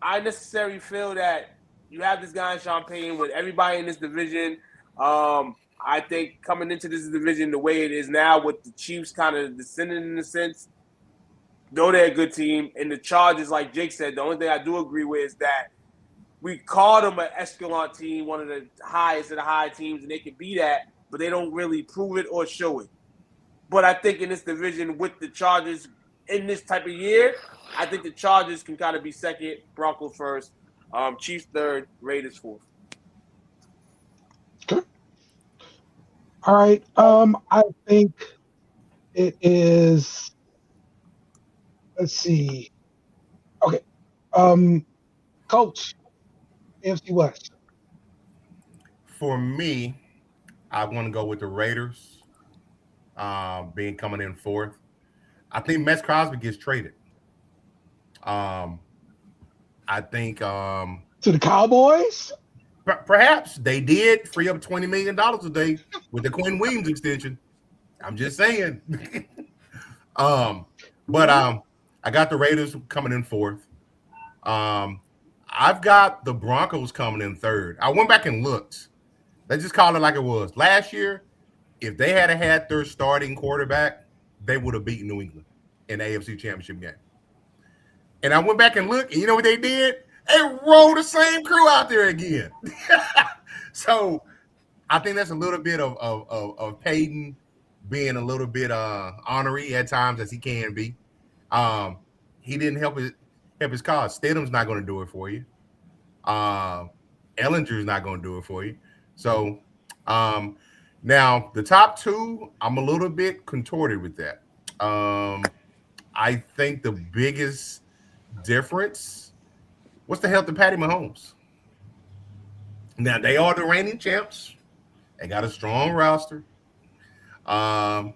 I necessarily feel that you have this guy in Sean Payton with everybody in this division. I think coming into this division the way it is now with the Chiefs kind of descending in a sense, though they're a good team, and the Chargers, like Jake said, the only thing I do agree with is that we called them an Escalon team, one of the highest of the high teams, and they can be that, but they don't really prove it or show it. But I think in this division with the Chargers in this type of year, I think the Chargers can kind of be second, Broncos first, Chiefs third, Raiders fourth. Okay. All right. I think it is. Let's see. Okay. Coach, AFC West. For me, I want to go with the Raiders. being coming in fourth. I think Max Crosby gets traded. Um, I think To the Cowboys? perhaps they did free up $20 million a day with the Quinn Williams extension. I'm just saying. um, but I got the Raiders coming in fourth. I've got the Broncos coming in third. I went back and looked. Let's just call it like it was. Last year, if they had their starting quarterback, they would have beaten New England in the AFC Championship game. And I went back and looked, and you know what they did? They rolled the same crew out there again. So I think that's a little bit of Peyton being a little bit honorary at times as he can be. He didn't help his cause. Stidham's not going to do it for you. Ellinger's not going to do it for you. So now the top two, I'm a little bit contorted with that. I think the biggest difference, what's the health of Patty Mahomes? Now they are the reigning champs. They got a strong roster. They're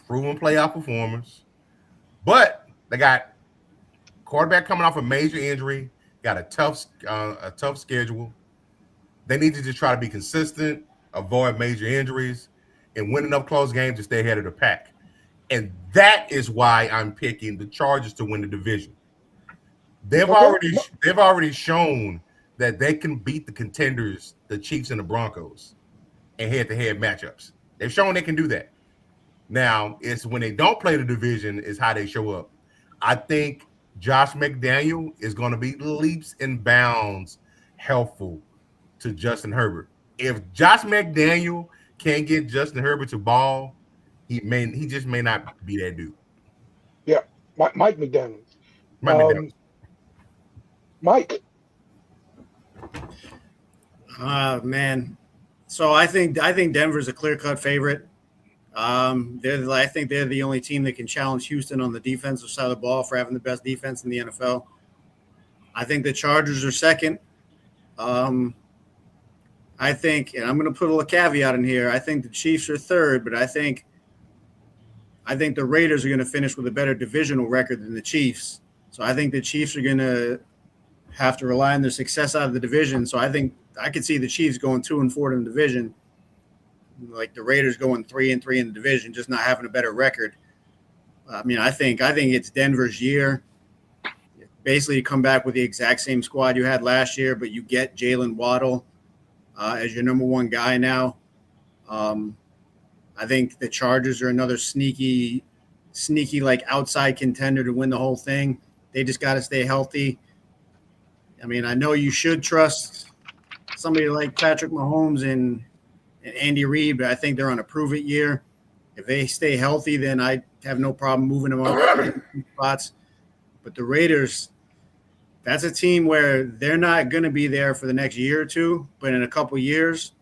proven playoff performers, but they got quarterback coming off a major injury. Got a tough schedule. They need to just try to be consistent, avoid major injuries, and win enough close games to stay ahead of the pack. And that is why I'm picking the Chargers to win the division. They've already shown that they can beat the contenders, the Chiefs and the Broncos, in head-to-head matchups. They've shown they can do that. Now, it's when they don't play the division is how they show up. I think Josh McDaniel is going to be leaps and bounds helpful to Justin Herbert. If Josh McDaniel can't get Justin Herbert to ball, he just may not be that dude. Yeah, Mike McDaniel. Mike. Man. So I think Denver's a clear-cut favorite. I think they're the only team that can challenge Houston on the defensive side of the ball for having the best defense in the NFL. I think the Chargers are second. I think, and I'm going to put a little caveat in here, I think the Chiefs are third, but I think the Raiders are going to finish with a better divisional record than the Chiefs. So I think the Chiefs are going to have to rely on their success out of the division. So I think I could see the Chiefs going 2-4 in the division, like the Raiders going 3-3 in the division, just not having a better record. I mean, I think it's Denver's year. Basically, come back with the exact same squad you had last year, but you get Jalen Waddle as your number one guy now. I think the Chargers are another sneaky like outside contender to win the whole thing. They just got to stay healthy. I mean, I know you should trust somebody like Patrick Mahomes and Andy Reid, but I think they're on a prove-it year. If they stay healthy, then I have no problem moving them up spots. But the Raiders, that's a team where they're not going to be there for the next year or two, but in a couple of years,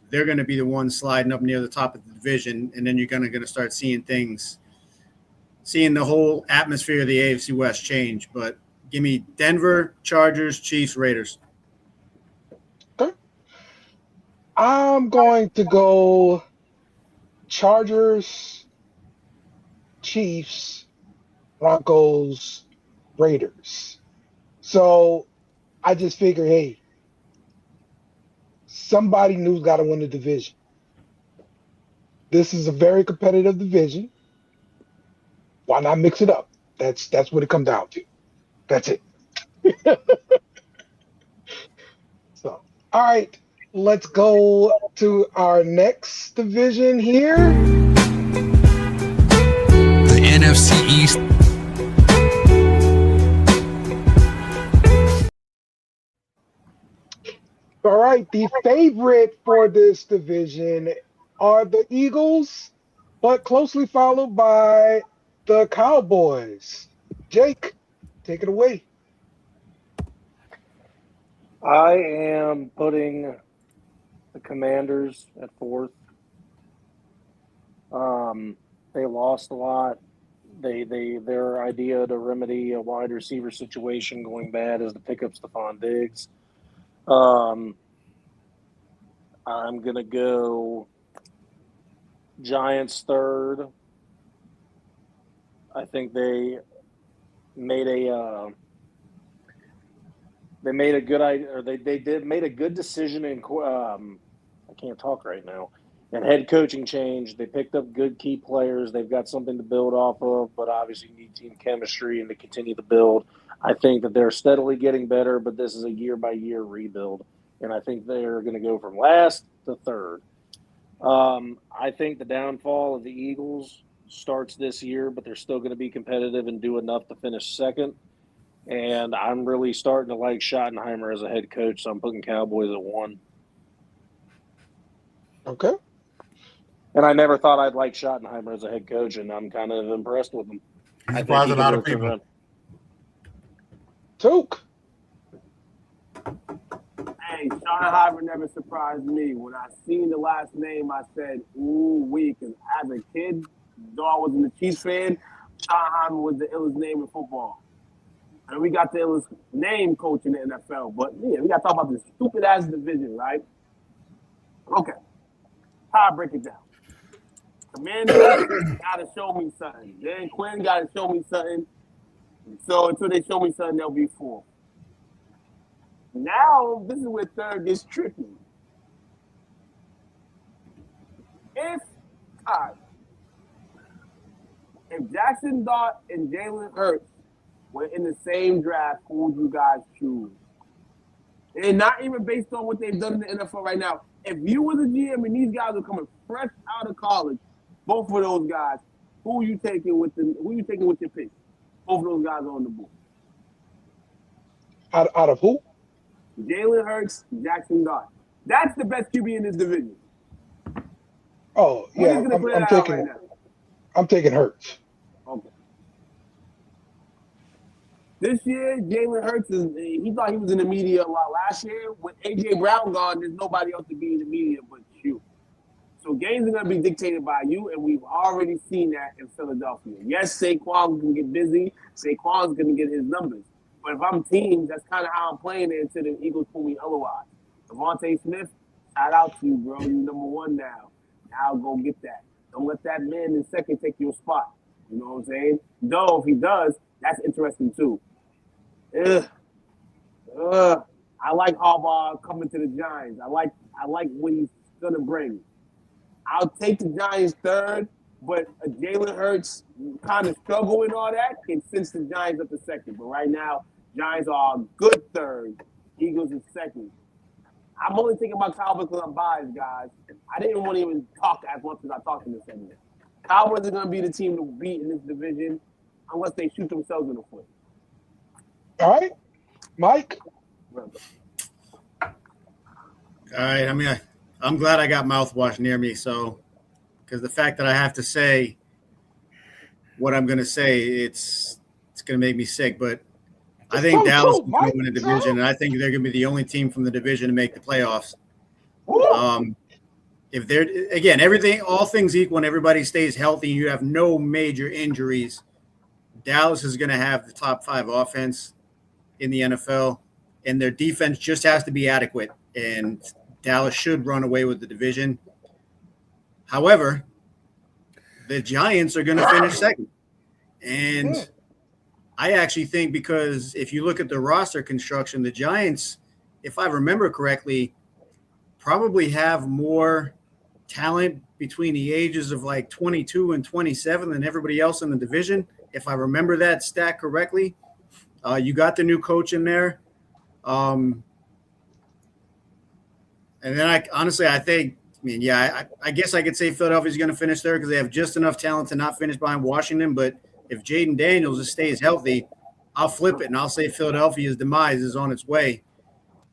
they're going to be the ones sliding up near the top of the division, and then you're going to start seeing the whole atmosphere of the AFC West change. But give me Denver, Chargers, Chiefs, Raiders. Okay. I'm going to go Chargers, Chiefs, Broncos, Raiders. So I just figure, hey, somebody new's got to win the division. This is a very competitive division. Why not mix it up? That's what it comes down to. That's it. So, all right, let's go to our next division here. The NFC East. All right, the favorite for this division are the Eagles, but closely followed by the Cowboys. Jake, take it away. I am putting the Commanders at fourth. They lost a lot. Their idea to remedy a wide receiver situation going bad is to pick up Stephon Diggs. I'm gonna go Giants third. I think they made a good idea, or they made a good decision in I can't talk right now. And head coaching change. They picked up good key players. They've got something to build off of, but obviously need team chemistry and to continue to build. I think that they're steadily getting better, but this is a year-by-year rebuild. And I think they're going to go from last to third. I think the downfall of the Eagles starts this year, but they're still going to be competitive and do enough to finish second. And I'm really starting to like Schottenheimer as a head coach, so I'm putting Cowboys at 1. Okay. And I never thought I'd like Schottenheimer as a head coach, and I'm kind of impressed with him. He I surprised a think lot he of can people. run. Took. Hey, Schottenheimer never surprised me. When I seen the last name, I said, ooh, wee, because as a kid, though I wasn't a Chiefs fan, Schottenheimer was the illest name in football. And we got the illest name coach in the NFL. But, yeah, we got to talk about this stupid-ass division, right? Okay. How I break it down. Commanders got to show me something. Dan Quinn got to show me something. So until they show me something, they'll be 4. Now, this is where third gets tricky. If Jackson Dart and Jalen Hurts were in the same draft, who would you guys choose? And not even based on what they've done in the NFL right now. If you were the GM and these guys are coming fresh out of college, both of those guys, who are you taking with your pick? Both of those guys are on the board. Out of who? Jalen Hurts, Jackson Dart. That's the best QB in this division. Oh, We're yeah. just gonna play I'm that out taking right now. I'm taking Hurts. Okay. This year, Jalen Hurts he thought he was in the media a lot last year. With A.J. Brown gone, there's nobody else to be in the media but you. So games are going to be dictated by you, and we've already seen that in Philadelphia. Yes, Saquon can get busy. Saquon's going to get his numbers. But if I'm teams, that's kind of how I'm playing it until the Eagles pull me otherwise. Devontae Smith, shout out to you, bro. You're number 1 now. Now go get that. Don't let that man in second take your spot. You know what I'm saying? Though, if he does, that's interesting too. I like Harbaugh coming to the Giants. I like what he's going to bring. I'll take the Giants third, but Jalen Hurts kind of struggle and all that can cinch the Giants up to second. But right now, Giants are a good third. Eagles is second. I'm only thinking about Cowboys because I'm biased, guys. I didn't want to even talk as much as I talked in this segment. Cowboys are going to be the team to beat in this division unless they shoot themselves in the foot. All right. Mike? All right. I mean, I'm glad I got mouthwash near me. So, because the fact that I have to say what I'm going to say, it's going to make me sick. But I think Dallas is going to win the division, and I think they're going to be the only team from the division to make the playoffs. If they're again, all things equal, and everybody stays healthy, and you have no major injuries, Dallas is going to have the top 5 offense in the NFL, and their defense just has to be adequate. And Dallas should run away with the division. However, the Giants are going to finish second. And I actually think, because if you look at the roster construction, the Giants, if I remember correctly, probably have more talent between the ages of like 22 and 27 than everybody else in the division. If I remember that stat correctly, you got the new coach in there. And then I guess I could say Philadelphia's going to finish there because they have just enough talent to not finish behind Washington. But if Jaden Daniels just stays healthy, I'll flip it and I'll say Philadelphia's demise is on its way.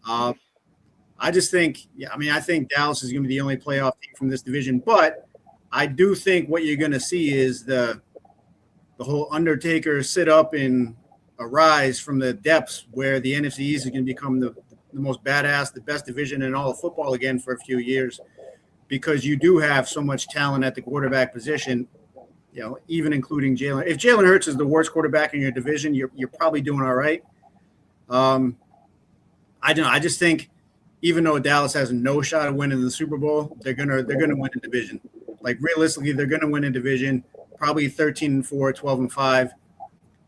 I just think, I think Dallas is going to be the only playoff team from this division. But I do think what you're going to see is the whole Undertaker sit up and arise from the depths, where the NFC East is going to become the most badass, the best division in all of football again for a few years, because you do have so much talent at the quarterback position, even including Jalen. If Jalen Hurts is the worst quarterback in your division, you're probably doing all right. I don't know. I just think even though Dallas has no shot of winning the Super Bowl, they're gonna win the division. Like realistically, they're going to win a division, probably 13-4, 12-5.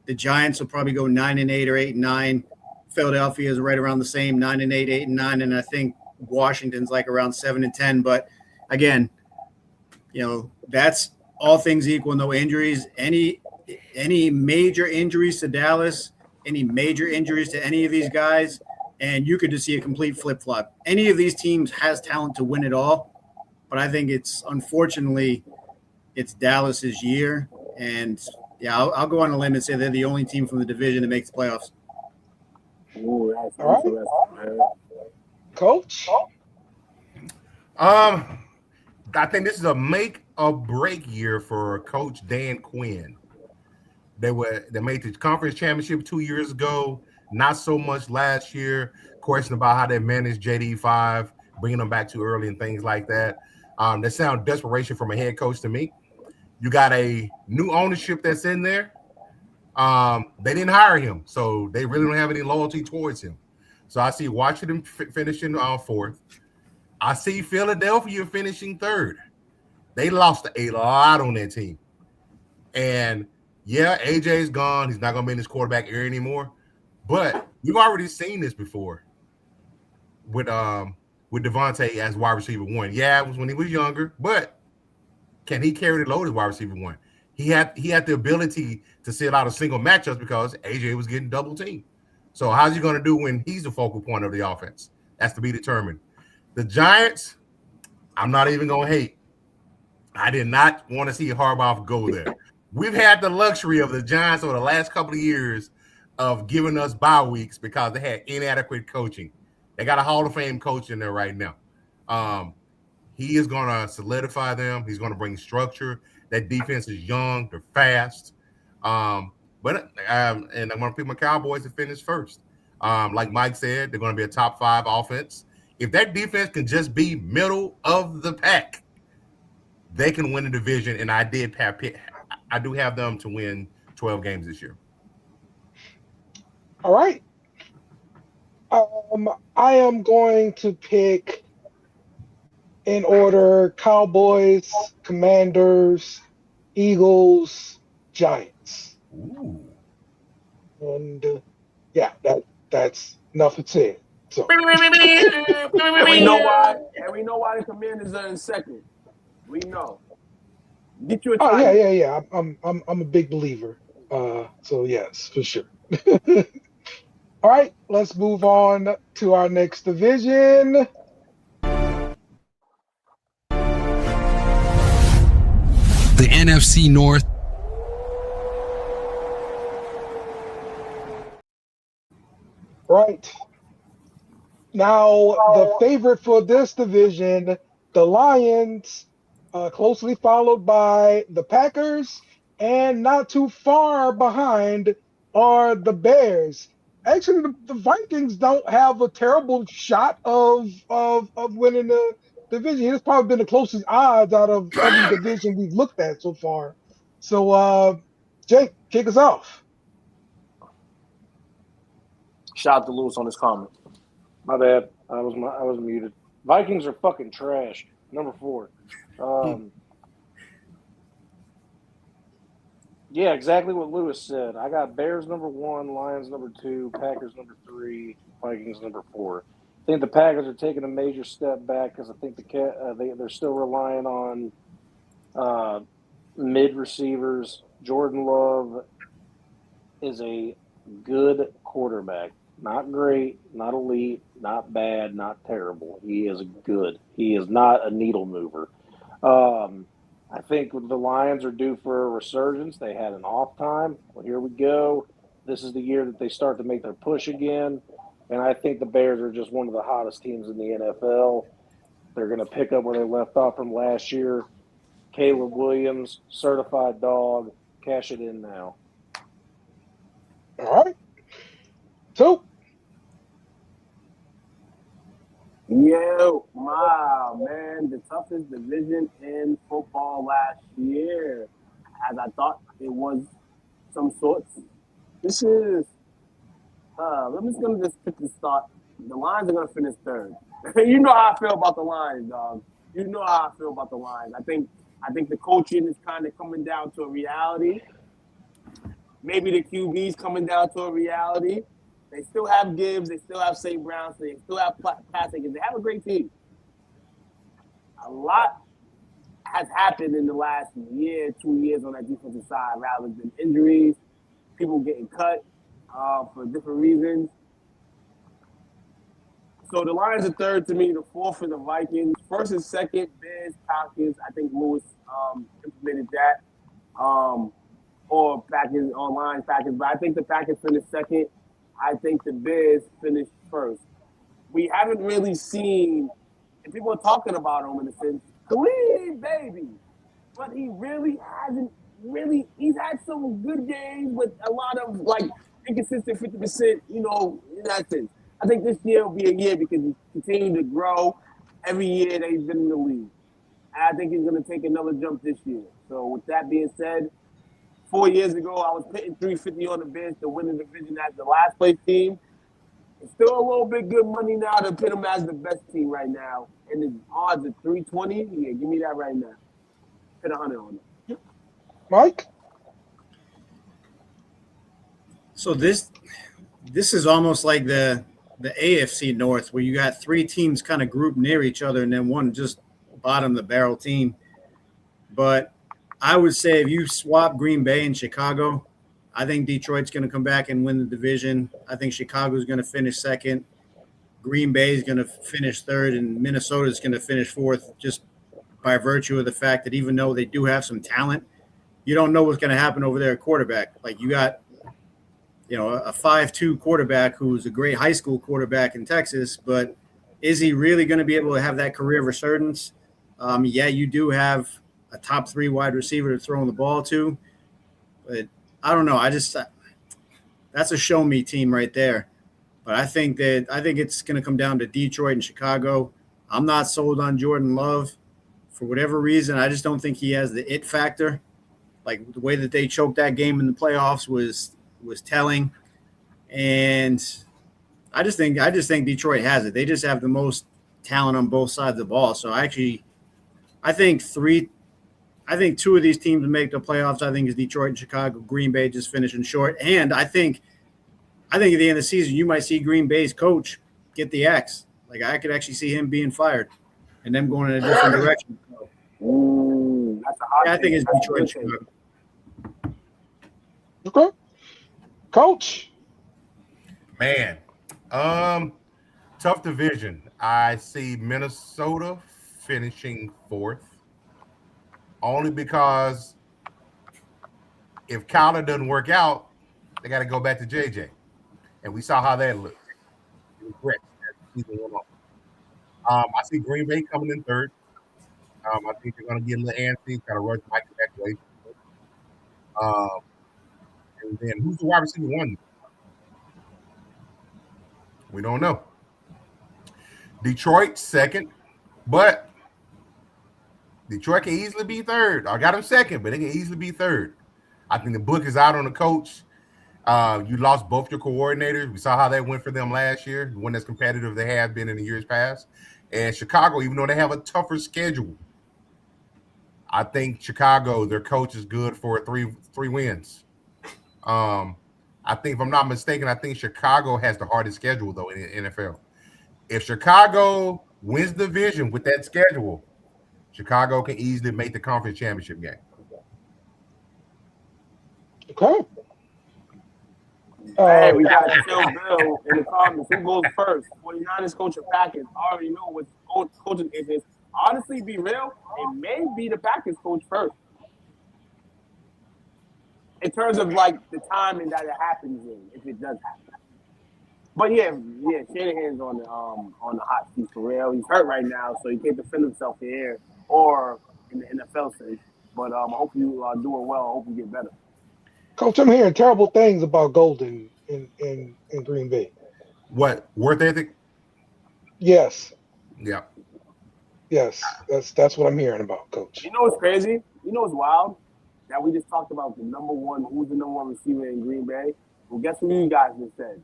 The Giants will probably go 9-8 or 8-9. Philadelphia is right around the same, 9-8, 8-9, and I think Washington's like around 7-10. But again, that's all things equal, no injuries. Any major injuries to Dallas, any major injuries to any of these guys, and you could just see a complete flip-flop. Any of these teams has talent to win it all, but I think unfortunately it's Dallas's year. And yeah, I'll go on a limb and say they're the only team from the division that makes the playoffs. Ooh, that's All right. interesting, man. Coach? I think this is a make or break year for Coach Dan Quinn. They made the conference championship 2 years ago. Not so much last year. Question about how they managed JD5, bringing them back too early and things like that. That sound desperation from a head coach to me. You got a new ownership that's in there. They didn't hire him, so they really don't have any loyalty towards him. So I see Washington finishing fourth. I see Philadelphia finishing third. They lost a lot on that team. And yeah, AJ's gone. He's not going to be in this quarterback area anymore. But we've already seen this before with Devontae as wide receiver one. Yeah, it was when he was younger, but can he carry the load as wide receiver one? He had the ability to sit out of single matchups because AJ was getting double teamed. So how's he going to do when he's the focal point of the offense? That's to be determined. The Giants, I'm not even going to hate. I did not want to see Harbaugh go there. We've had the luxury of the Giants over the last couple of years of giving us bye weeks because they had inadequate coaching. They got a Hall of Fame coach in there right now. He is going to solidify them. He's going to bring structure. That defense is young. They're fast. And I'm going to pick my Cowboys to finish first. Like Mike said, they're going to be a top 5 offense. If that defense can just be middle of the pack, they can win the division. And I do have them to win 12 games this year. All right. I am going to pick in order Cowboys, Commanders, Eagles, Giants. Ooh. And yeah, that's enough said. So And we know why. And we know why the Commanders are in second. We know. Get you a oh tie. yeah. I'm a big believer. So yes, for sure. All right, let's move on to our next division. The NFC North. Right. Now, the favorite for this division, the Lions, closely followed by the Packers, and not too far behind are the Bears. Actually, the Vikings don't have a terrible shot of winning the division. It's probably been the closest odds out of every division we've looked at so far. So, Jake, kick us off. Shout out to Lewis on his comment. My bad. I was muted. Vikings are fucking trash. Number 4. Yeah, exactly what Lewis said. I got Bears number 1, Lions number 2, Packers number 3, Vikings number 4. I think the Packers are taking a major step back because I think they're still relying on mid receivers. Jordan Love is a good quarterback. Not great, not elite, not bad, not terrible. He is good. He is not a needle mover. I think the Lions are due for a resurgence. They had an off time. Well, here we go. This is the year that they start to make their push again. And I think the Bears are just one of the hottest teams in the NFL. They're going to pick up where they left off from last year. Caleb Williams, certified dog. Cash it in now. All right. So, Yo, wow, man, the toughest division in football last year, as I thought it was some sorts. This is, I'm just going to just pick the start. The Lions are going to finish third. You know how I feel about the Lions, dog. You know how I feel about the Lions. I think I think the coaching is kind of coming down to a reality. Maybe the QB's coming down to a reality. They still have Gibbs. They still have St. Brown. So they still have passing. They have a great team. A lot has happened in the last year, 2 years on that defensive side, rather than injuries, people getting cut for different reasons. So the Lions are third to me. The fourth is the Vikings. First and second, Bears, Falcons. I think Lewis implemented that. Or Packers or Lions, Packers. But I think the Packers finished second. I think the Bears finished first. We haven't really seen, and people are talking about him in a sense, Green baby. But he really hasn't he's had some good games with a lot of like inconsistent 50%, in that sense. I think this year will be a year because he's continuing to grow every year that he's been in the league. And I think he's going to take another jump this year. So with that being said, 4 years ago, I was pitting 350 on the bench to win the division as the last place team. It's still a little bit good money now to pit him as the best team right now. And the odds are 320. Yeah, give me that right now. Put 100 on it. Mike? So this is almost like the AFC North, where you got three teams kind of grouped near each other and then one just bottom of the barrel team. But I would say if you swap Green Bay and Chicago, I think Detroit's going to come back and win the division. I think Chicago's going to finish second. Green Bay is going to finish third, and Minnesota is going to finish fourth, just by virtue of the fact that even though they do have some talent, you don't know what's going to happen over there at quarterback. Like you got, a 5'2" quarterback who's a great high school quarterback in Texas, but is he really going to be able to have that career resurgence? Yeah, you do have a top 3 wide receiver to throw the ball to, but I don't know. That's a show me team right there. But I think it's going to come down to Detroit and Chicago. I'm not sold on Jordan Love for whatever reason. I just don't think he has the it factor. Like the way that they choked that game in the playoffs was telling. And I just think Detroit has it. They just have the most talent on both sides of the ball. So I think 2 of these teams to make the playoffs. I think is Detroit and Chicago. Green Bay just finishing short. And I think at the end of the season, you might see Green Bay's coach get the axe. Like I could actually see him being fired and them going in a different direction. Ooh, that's a hot I think it's Detroit and Chicago. Okay. Coach? Man, tough division. I see Minnesota finishing fourth, only because if Kyler doesn't work out, they got to go back to JJ, and we saw how that looked. I see Green Bay coming in third. I think they're going to get a little antsy, kind of rush Mike that way. And then who's the wide receiver one? We don't know. Detroit second, but Detroit can easily be third. I got them second, but they can easily be third. I think the book is out on the coach. You lost both your coordinators. We saw how that went for them last year, the one that's competitive they have been in the years past. And Chicago, even though they have a tougher schedule, I think Chicago, their coach is good for three wins. I think, if I'm not mistaken, I think Chicago has the hardest schedule, though, in the NFL. If Chicago wins the division with that schedule, Chicago can easily make the conference championship game. Okay. Hey, we got Phil Bill in the comments. Who goes first? 49ers coach or Packers? I already know what coaching is. Honestly, be real, it may be the Packers coach first. In terms of like the timing that it happens in, if it does happen. But yeah, Shanahan's on the hot seat for real. He's hurt right now, so he can't defend himself here or in the NFL sense. But I hope you are doing well. I hope you get better. Coach, I'm hearing terrible things about Golden in Green Bay. What, worth ethic? Yes. Yeah. Yes. That's what I'm hearing about, Coach. You know what's crazy? You know what's wild? That we just talked about who's the number one receiver in Green Bay. Well, guess what you guys just said?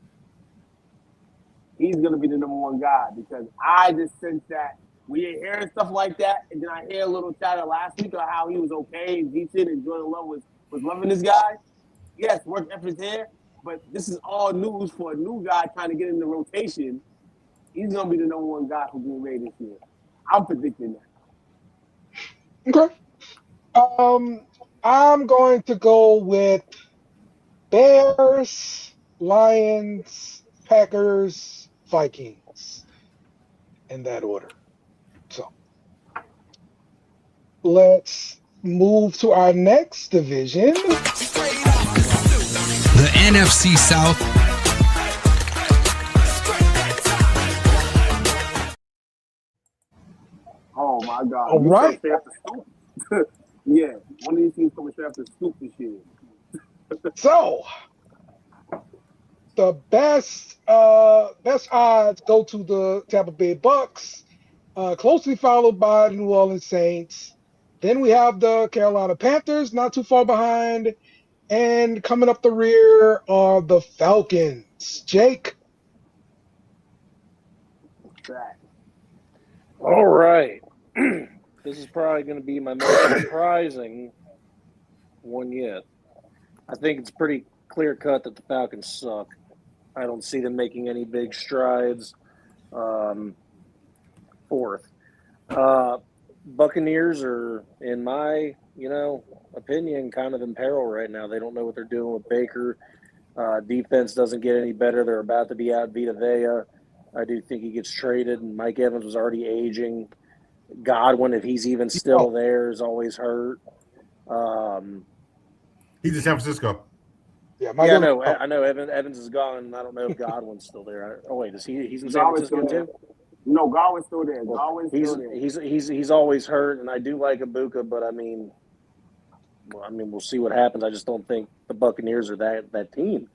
He's going to be the number one guy because I just sense that We ain't hearing stuff like that, and then I hear a little chatter last week on how he was okay and decent, and Jordan Love was loving this guy. Yes, work efforts here, but this is all news for a new guy trying to get in the rotation. He's gonna be the number one guy for Green Bay this year. I'm predicting that. Okay. I'm going to go with Bears, Lions, Packers, Vikings in that order. So let's move to our next division. The NFC South. Oh my God! All right. Straight up the scoop. Yeah, one of these teams coming straight up the scoop this year. So the best odds go to the Tampa Bay Bucks, closely followed by the New Orleans Saints. Then we have the Carolina Panthers, not too far behind, and coming up the rear are the Falcons. Jake. Track. All right. This is probably going to be my most surprising one yet. I think it's pretty clear cut that the Falcons suck. I don't see them making any big strides. Fourth. Buccaneers are, in my, opinion, kind of in peril right now. They don't know what they're doing with Baker. Defense doesn't get any better. They're about to be out Vita Vea. I do think he gets traded, and Mike Evans was already aging. Godwin, if he's even still there, is always hurt. He's in San Francisco. Yeah, I know. Evans is gone, and I don't know if Godwin's still there. Oh wait, he's in San Francisco too? No, Godwin's still there. He's always hurt, and I do like Ibuka, but we'll see what happens. I just don't think the Buccaneers are that team.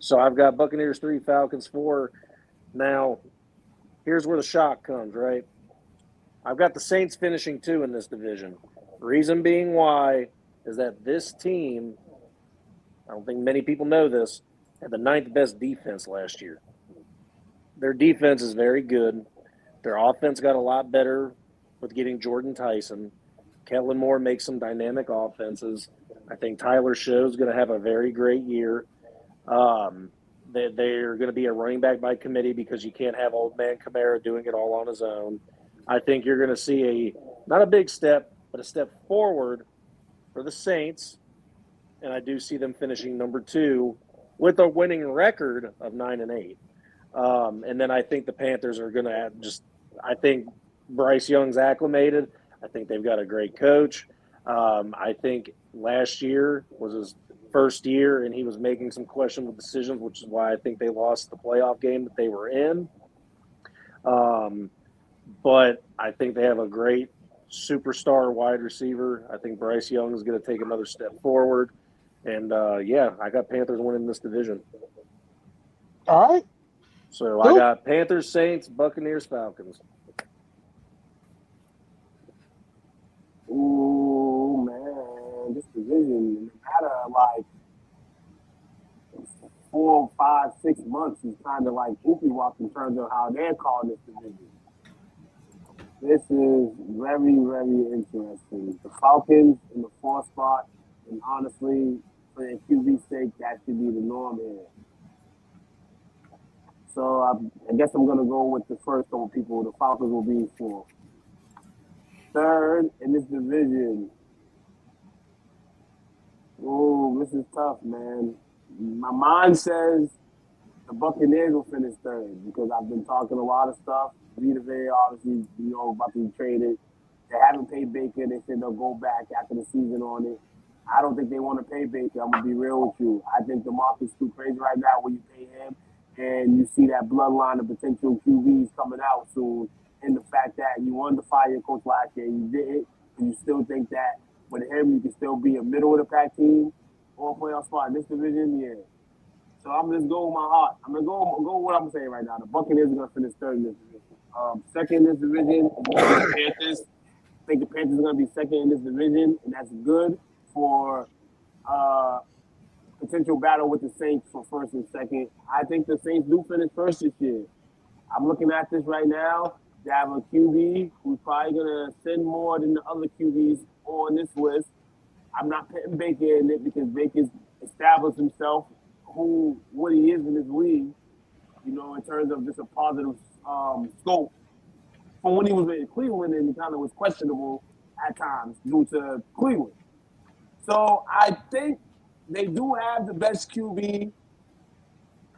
So I've got Buccaneers 3, Falcons 4. Now, here's where the shock comes, right? I've got the Saints finishing 2 in this division. Reason being why is that this team, I don't think many people know this, had the 9th best defense last year. Their defense is very good. Their offense got a lot better with getting Jordan Tyson. Kellen Moore makes some dynamic offenses. I think Tyler Show's going to have a very great year. They're going to be a running back by committee because you can't have old man Kamara doing it all on his own. I think you're going to see not a big step, but a step forward for the Saints. And I do see them finishing number 2 with a winning record of 9-8. And then I think the Panthers are going to I think Bryce Young's acclimated. I think they've got a great coach. I think last year was his first year, and he was making some questionable decisions, which is why I think they lost the playoff game that they were in. But I think they have a great superstar wide receiver. I think Bryce Young is going to take another step forward. And, I got Panthers winning this division. All right. So I got Panthers, Saints, Buccaneers, Falcons. Ooh, man, this division, no matter like 4, 5, 6 months, is kind of like oopie wop in terms of how they're calling this division. This is very, very interesting. The Falcons in the 4th spot, and honestly, for their QB sake, that should be the norm here. So I guess I'm going to go with the first couple people. The Falcons will be 4. Third in this division. Oh, this is tough, man. My mind says the Buccaneers will finish 3rd because I've been talking a lot of stuff. Vita Vea, obviously, about to be traded. They haven't paid Baker. They said they'll go back after the season on it. I don't think they want to pay Baker. I'm going to be real with you. I think the market's too crazy right now when you pay him and you see that bloodline of potential QBs coming out soon. And the fact that you wanted to fire your coach last year, you didn't, and you still think that with him you can still be a middle of the pack team or a playoff spot in this division, yeah. So I'm just going with my heart. I'm gonna go with what I'm saying right now. The Buccaneers are gonna finish 3rd in this division. 2nd in this division, the Panthers. I think the Panthers are gonna be 2nd in this division, and that's good for potential battle with the Saints for 1st and 2nd. I think the Saints do finish 1st this year. I'm looking at this right now. They have a QB who's probably gonna send more than the other QBs on this list. I'm not putting Baker in it because Baker's established himself what he is in this league, you know, in terms of just a positive scope. From when he was in Cleveland and he kind of was questionable at times due to Cleveland. So I think they do have the best QB,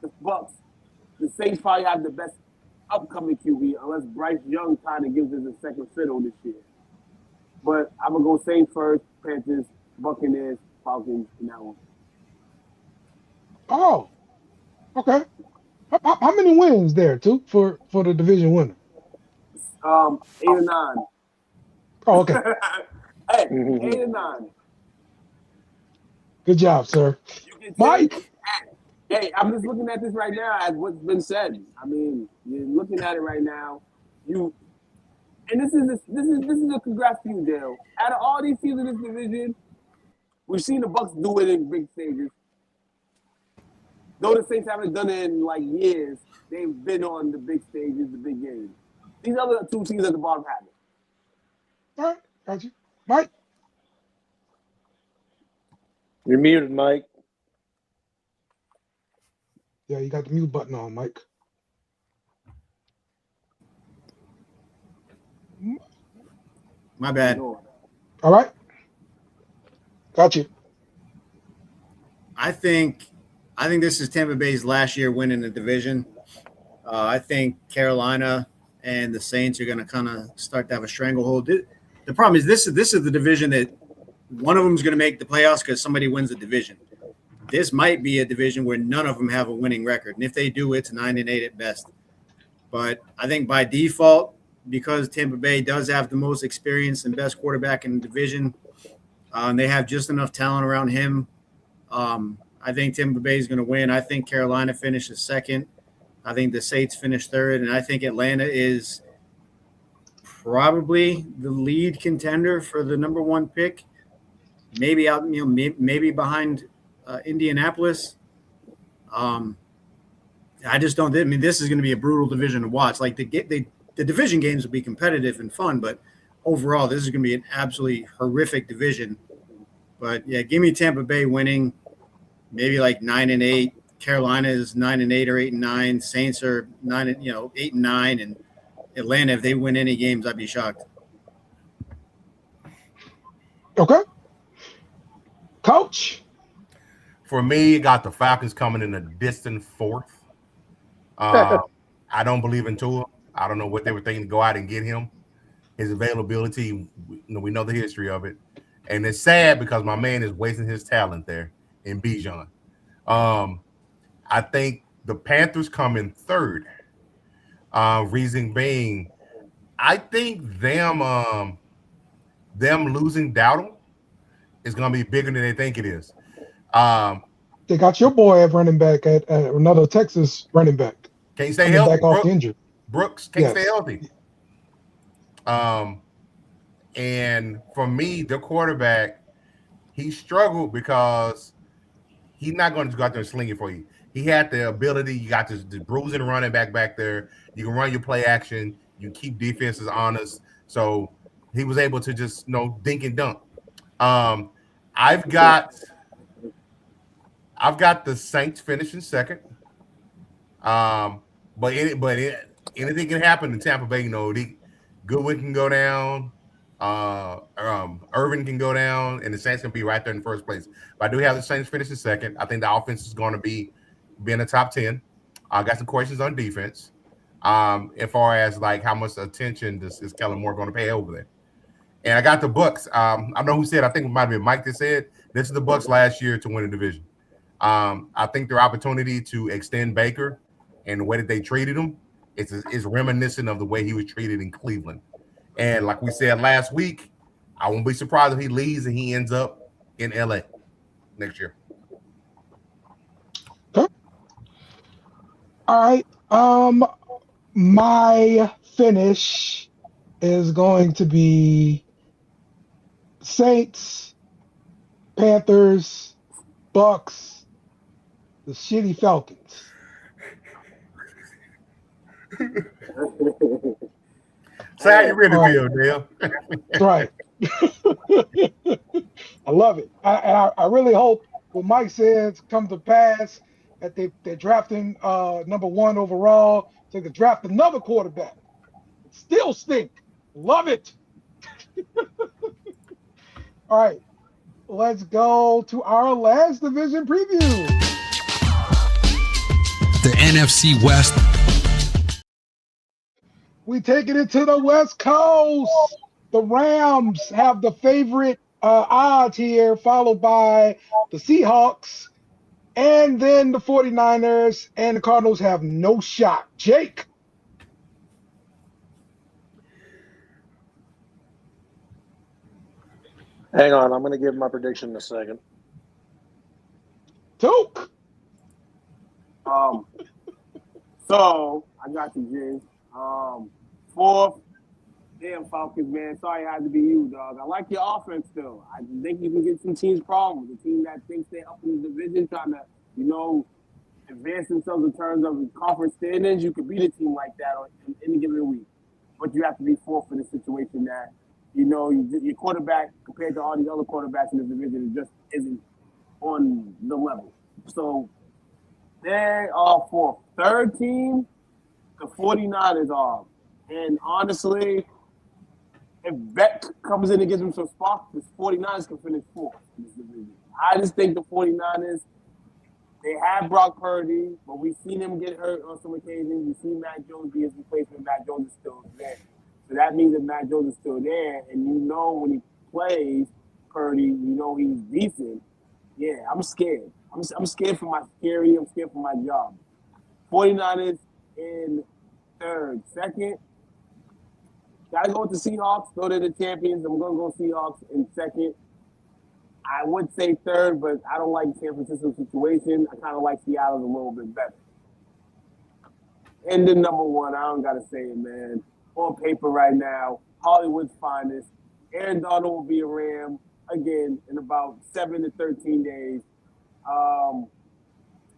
the Bucks. The Saints probably have the best upcoming QB, unless Bryce Young kind of gives us a second fiddle this year. But I'm gonna go Saints first, Panthers, Buccaneers, Falcons, and that one. Oh, okay. How many wins there, too, for the division winner? 8 or 9. Oh, okay. Hey, 8 or 9. Good job, sir. You can Mike. take. Hey, I'm just looking at this right now as what's been said. I mean, you're looking at it right now. And this is a congrats to you, Dale. Out of all these teams in this division, we've seen the Bucks do it in big stages. Though the Saints haven't done it in like years, they've been on the big stages, the big games. These other two teams at the bottom have it. All right, got you. Mike. You're muted, Mike. Yeah, you got the mute button on, Mike. My bad. All right. Got you. I think this is Tampa Bay's last year winning the division. I think Carolina and the Saints are going to kind of start to have a stranglehold. The problem is this is the division that one of them is going to make the playoffs because somebody wins the division. This might be a division where none of them have a winning record, and if they do, it's 9-8 at best. But I think by default, because Tampa Bay does have the most experience and best quarterback in the division, and they have just enough talent around him. I think Tampa Bay is going to win. I think Carolina finishes second. I think the Saints finish third, and I think Atlanta is probably the lead contender for the number one pick. Maybe out, maybe behind Indianapolis. I just don't. I mean, this is going to be a brutal division to watch. Like the division games will be competitive and fun, but overall, this is going to be an absolutely horrific division. But yeah, give me Tampa Bay winning, maybe like 9-8. Carolina is 9-8 or 8-9. Saints are 8-9, and Atlanta, if they win any games, I'd be shocked. Okay. Coach. For me, you got the Falcons coming in a distant fourth. I don't believe in Tua. I don't know what they were thinking to go out and get him. His availability, we know the history of it. And it's sad because my man is wasting his talent there in Bijan. I think the Panthers come in third. Reason being, I think them losing Dowdle is going to be bigger than they think it is. They got your boy at running back at another Texas running back. Can't stay healthy. Back off injured. Brooks can't stay healthy. And for me, the quarterback, he struggled because he's not going to go out there and sling it for you. He had the ability. You got this bruising running back there. You can run your play action. You keep defenses honest. So he was able to just dink and dunk. I've got the Saints finishing second. But anything can happen in Tampa Bay. Goodwin can go down. Irvin can go down, and the Saints can be right there in the first place. But I do have the Saints finishing second. I think the offense is going to be in the top 10. I got some questions on defense. As far as like how much attention is Kellen Moore going to pay over there. And I got the Bucks. I don't know who said. I think it might have been Mike that said this is the Bucks last year to win the division. I think their opportunity to extend Baker and the way that they treated him is reminiscent of the way he was treated in Cleveland. And like we said last week, I won't be surprised if he leaves and he ends up in LA next year. Okay. All right. My finish is going to be Saints, Panthers, Bucks, the shitty Falcons. Say how you really All right. feel, Dale. That's right. I love it. I really hope what Mike says comes to pass, that they're drafting #1 overall, so they can draft another quarterback. Still stink. Love it. All right. Let's go to our last division preview. The NFC West. We taking it to the West Coast. The Rams have the favorite odds here, followed by the Seahawks, and then the 49ers, and the Cardinals have no shot. Jake. Hang on, I'm going to give my prediction in a second. Took. So I got you, James. Fourth, damn Falcons, man. Sorry it had to be you, dog. I like your offense still. I think you can get some teams problems. A team that thinks they're up in the division, trying to, advance themselves in terms of conference standings. You could beat a team like that in any given week, but you have to be fourth in a situation that your quarterback compared to all these other quarterbacks in the division just isn't on the level. So they are for third team. The 49ers are. And honestly, if Beck comes in and gives them some spark, the 49ers can finish fourth in this division. I just think the 49ers, they have Brock Purdy, but we've seen him get hurt on some occasions. We've seen Matt Jones be his replacement. Matt Jones is still there. So that means that Matt Jones is still there. And when he plays Purdy, he's decent. Yeah, I'm scared. I'm scared for my security. I'm scared for my job. 49ers in third. Second, got to go with the Seahawks. Though they're the champions, I'm going to go Seahawks in second. I would say third, but I don't like the San Francisco situation. I kind of like Seattle's a little bit better. And then #1, I don't got to say it, man. On paper right now, Hollywood's finest. Aaron Donald will be a Ram again in about 7 to 13 days.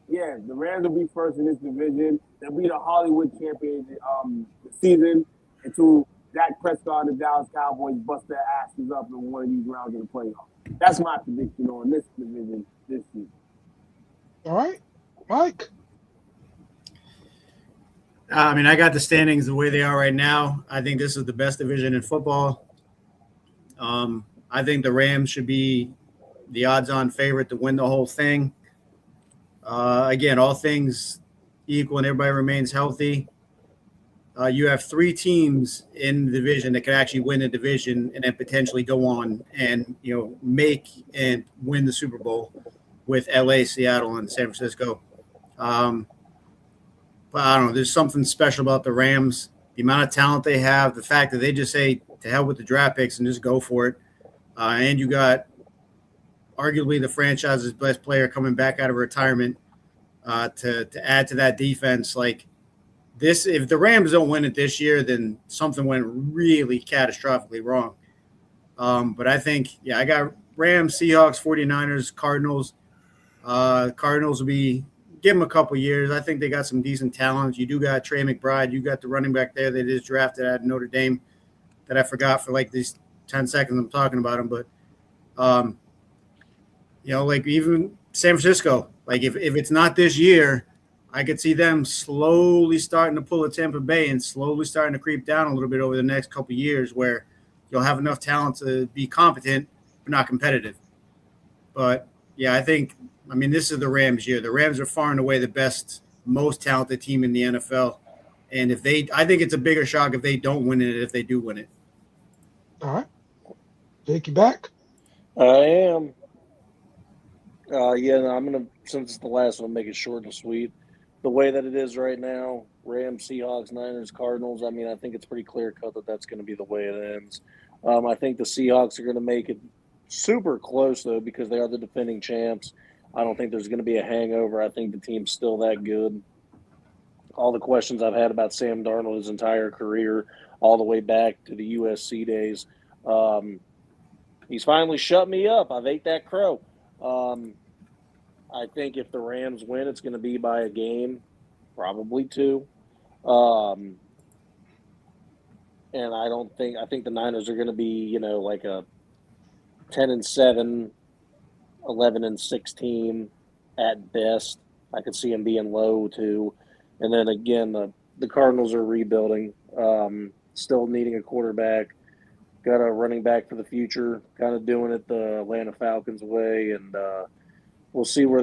The Rams will be first in this division. They'll be the Hollywood champion season until Dak Prescott and the Dallas Cowboys bust their asses up in one of these rounds of the playoffs. That's my prediction on this division this season. All right. Mike. I got the standings the way they are right now. I think this is the best division in football. I think the Rams should be the odds-on favorite to win the whole thing. Again, all things equal and everybody remains healthy. You have 3 teams in the division that could actually win the division and then potentially go on and make and win the Super Bowl with LA, Seattle, and San Francisco. But I don't know. There's something special about the Rams. The amount of talent they have, the fact that they just say to hell with the draft picks and just go for it. And you got arguably the franchise's best player coming back out of retirement to add to that defense. Like this, if the Rams don't win it this year, then something went really catastrophically wrong. But I think, I got Rams, Seahawks, 49ers, Cardinals. Cardinals will be – give them a couple years. I think they got some decent talent. You do got Trey McBride. You got the running back there they just drafted at Notre Dame that I forgot for like these 10 seconds I'm talking about him. But, like even San Francisco, like if it's not this year, I could see them slowly starting to pull a Tampa Bay and slowly starting to creep down a little bit over the next couple of years where you'll have enough talent to be competent but not competitive. But, I think – this is the Rams' year. The Rams are far and away the best, most talented team in the NFL. And I think it's a bigger shock if they don't win it, if they do win it. All right. Jake, you back? I am. I'm going to, since it's the last one, make it short and sweet. The way that it is right now, Rams, Seahawks, Niners, Cardinals, I think it's pretty clear cut that that's going to be the way it ends. I think the Seahawks are going to make it super close, though, because they are the defending champs. I don't think there's going to be a hangover. I think the team's still that good. All the questions I've had about Sam Darnold his entire career, all the way back to the USC days, he's finally shut me up. I've ate that crow. I think if the Rams win, it's going to be by a game, probably 2. and I think the Niners are going to be, like a 10-7, 11-6 team at best. I could see them being low too. And then again, the Cardinals are rebuilding, still needing a quarterback, got a running back for the future, kind of doing it the Atlanta Falcons way, and we will see where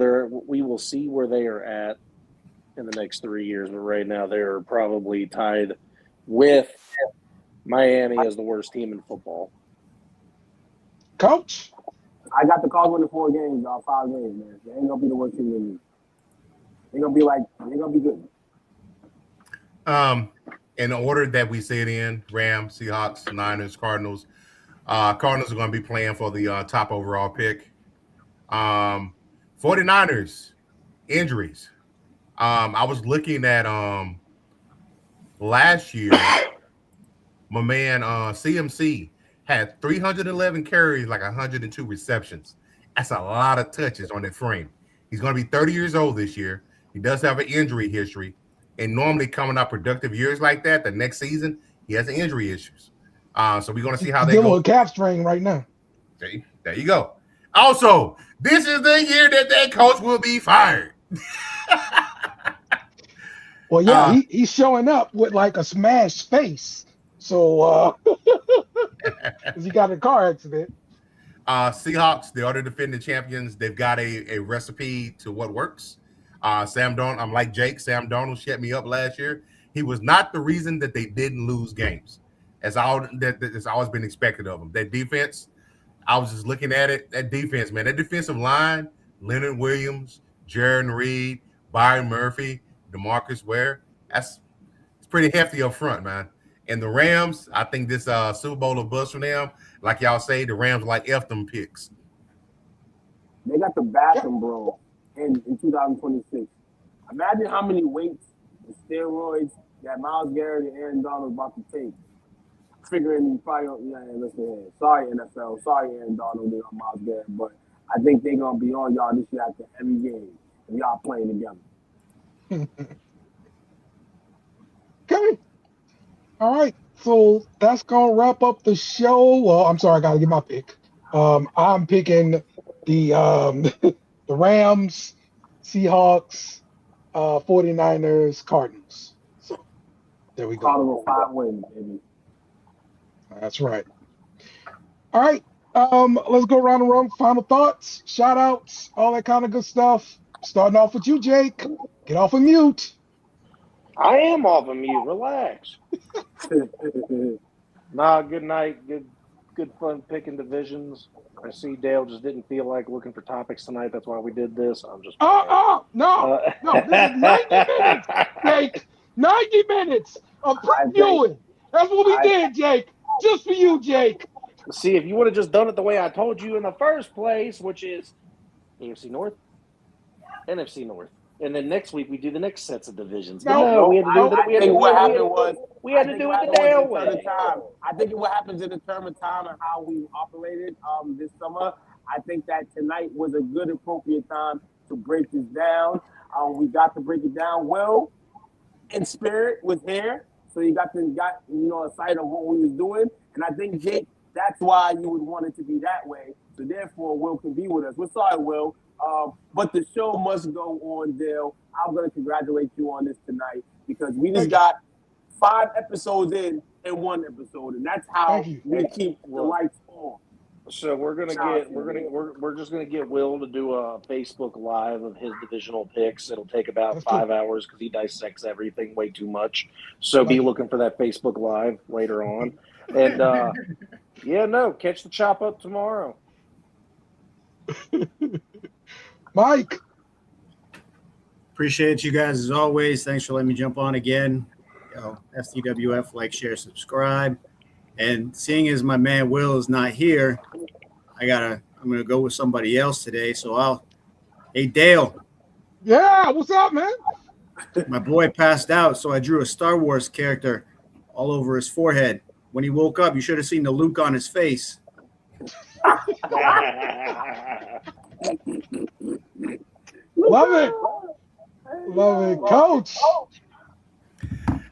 they are at in the next 3 years. But right now, they're probably tied with Miami as the worst team in football. Coach? I got the Cardinals winning 4 games, 5 games, man. They ain't gonna be the worst team in the league. They're gonna be good. In the order that we see it in, Rams, Seahawks, Niners, Cardinals. Cardinals are going to be playing for the top overall pick. 49ers, injuries. I was looking at last year, my man CMC had 311 carries, like 102 receptions. That's a lot of touches on that frame. He's going to be 30 years old this year. He does have an injury history. And normally coming up productive years like that, the next season, he has injury issues. So we're going to see how they go. go. A calf strain right now. See, there you go. Also, this is the year that coach will be fired. Well, yeah, he's showing up with like a smashed face. So, because he got in a car accident. Seahawks, they are the defending champions. They've got a recipe to what works. Sam Darnold, I'm like Jake. Sam Darnold shut me up last year. He was not the reason that they didn't lose games. That's always been expected of them. That defense, I was just looking at it. That defense, man, that defensive line, Leonard Williams, Jaron Reed, Byron Murphy, DeMarcus Ware, it's pretty hefty up front, man. And the Rams, I think this Super Bowl will bust for them. Like y'all say, the Rams like F them picks. They got the bathroom bro in 2026. Imagine how many weights and steroids that Myles Garrett and Aaron Donald about to take. Figuring listen here. Sorry, NFL. Sorry, Aaron Donald and Myles Garrett. But I think they're going to be on y'all this year after every game. And y'all playing together. Okay. All right. So that's going to wrap up the show. Well, I'm sorry. I got to get my pick. I'm picking the Rams, Seahawks, 49ers, Cardinals. So there we go. Cardinals 5 wins, baby. That's right. All right. Let's go around the room. Final thoughts, shout outs, all that kind of good stuff. Starting off with you, Jake. Get off of mute. I am off of mute. Relax. Good night. Good fun picking divisions. I see Dale just didn't feel like looking for topics tonight. That's why we did this. I'm just no. This is 90 minutes, Jake. 90 minutes of previewing. That's what we did, Jake. Just for you, Jake. See, if you would have just done it the way I told you in the first place, which is AFC North, NFC North. And then next week we do the next sets of divisions. We had to do it the Dale way. I think what happens in the term of time and how we operated this summer, I think that tonight was a good, appropriate time to break this down. We got to break it down well in spirit with hair. So you got a sight of what we was doing. And I think, Jake, that's why you would want it to be that way. So therefore, Will can be with us. We're sorry, Will. But the show must go on, Dale. I'm going to congratulate you on this tonight because we just got 5 episodes in 1 episode. And that's how we keep the lights on. So we're just gonna get Will to do a Facebook Live of his divisional picks. It'll take about 5 hours because he dissects everything way too much. So be looking for that Facebook Live later on. And catch the chop up tomorrow. Mike. Appreciate you guys as always. Thanks for letting me jump on again. FTWF, like, share, subscribe. And seeing as my man Will is not here, I'm gonna go with somebody else today. So hey Dale. Yeah, what's up, man? My boy passed out, so I drew a Star Wars character all over his forehead. When he woke up, you should have seen the Luke on his face. Love it, Coach.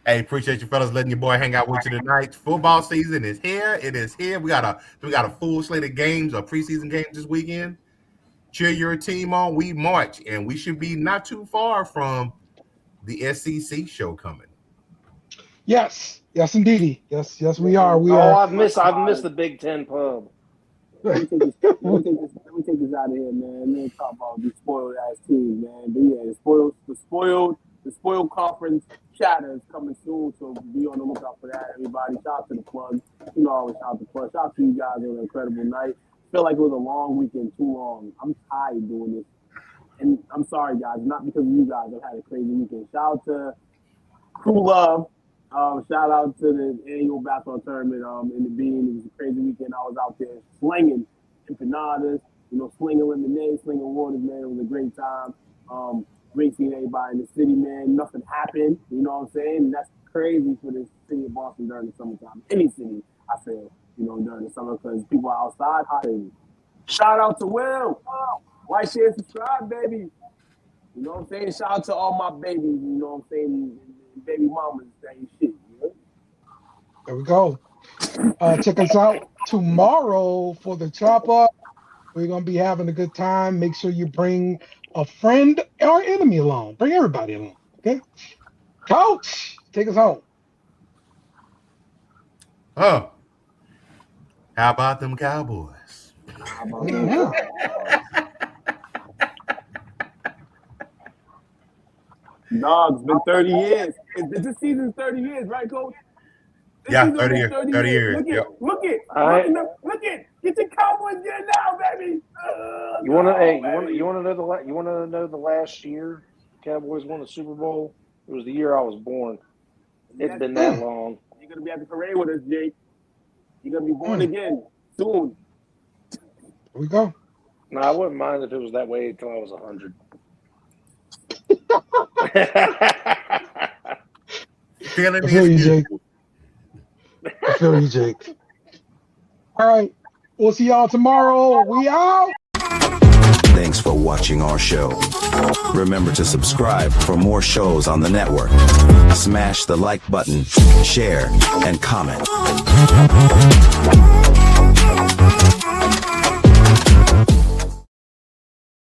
Hey, appreciate you fellas letting your boy hang out with you tonight. Football season is here. It is here. We got a full slate of games, or preseason games this weekend. Cheer your team on. We march, and we should be not too far from the SEC show coming. Yes, indeedy. Yes, we are. We Oh, are. I've missed the Big Ten pub. Let me take this out of here, man. Let's talk about these spoiled ass teams, man. But yeah, the spoiled conference chatter is coming soon, so be on the lookout for that, everybody. Shout out to the plug. You know, I always shout out to the plug. Shout out to you guys on an incredible night. I feel like it was a long weekend, too long. I'm tired doing this. And I'm sorry, guys. Not because of you guys. I've had a crazy weekend. Shout out to Crew Love. Shout out to the annual basketball tournament in the Bean. It was a crazy weekend. I was out there slinging empanadas, slinging lemonade, slinging waters, man. It was a great time. Great seeing everybody in the city, man. Nothing happened, you know what I'm saying? And that's crazy for the city of Boston during the summertime. Any city, I feel, during the summer, because people are outside. Shout out to Will. Like, share, subscribe, baby. You know what I'm saying? Shout out to all my babies, you know what I'm saying? Baby mamas saying shit. There we go. Check us out tomorrow for the chop up. We're gonna be having a good time. Make sure you bring a friend or enemy along. Bring everybody along. Okay. Coach, take us home. Oh, how about them Cowboys? No, it's been 30 years. This season's 30 years, right, Coach? Yeah, 30 years. 30 years. Look it. Get your Cowboys there now, baby. You want to know the last year Cowboys won the Super Bowl? It was the year I was born. It's been that long. You're gonna be at the parade with us, Jake. You're gonna be born again soon. Here we go. No, I wouldn't mind if it was that way until I was 100. Feeling I feel you, Jake. I feel you, Jake. All right. We'll see y'all tomorrow. We out. Thanks for watching our show. Remember to subscribe for more shows on the network. Smash the like button, share, and comment.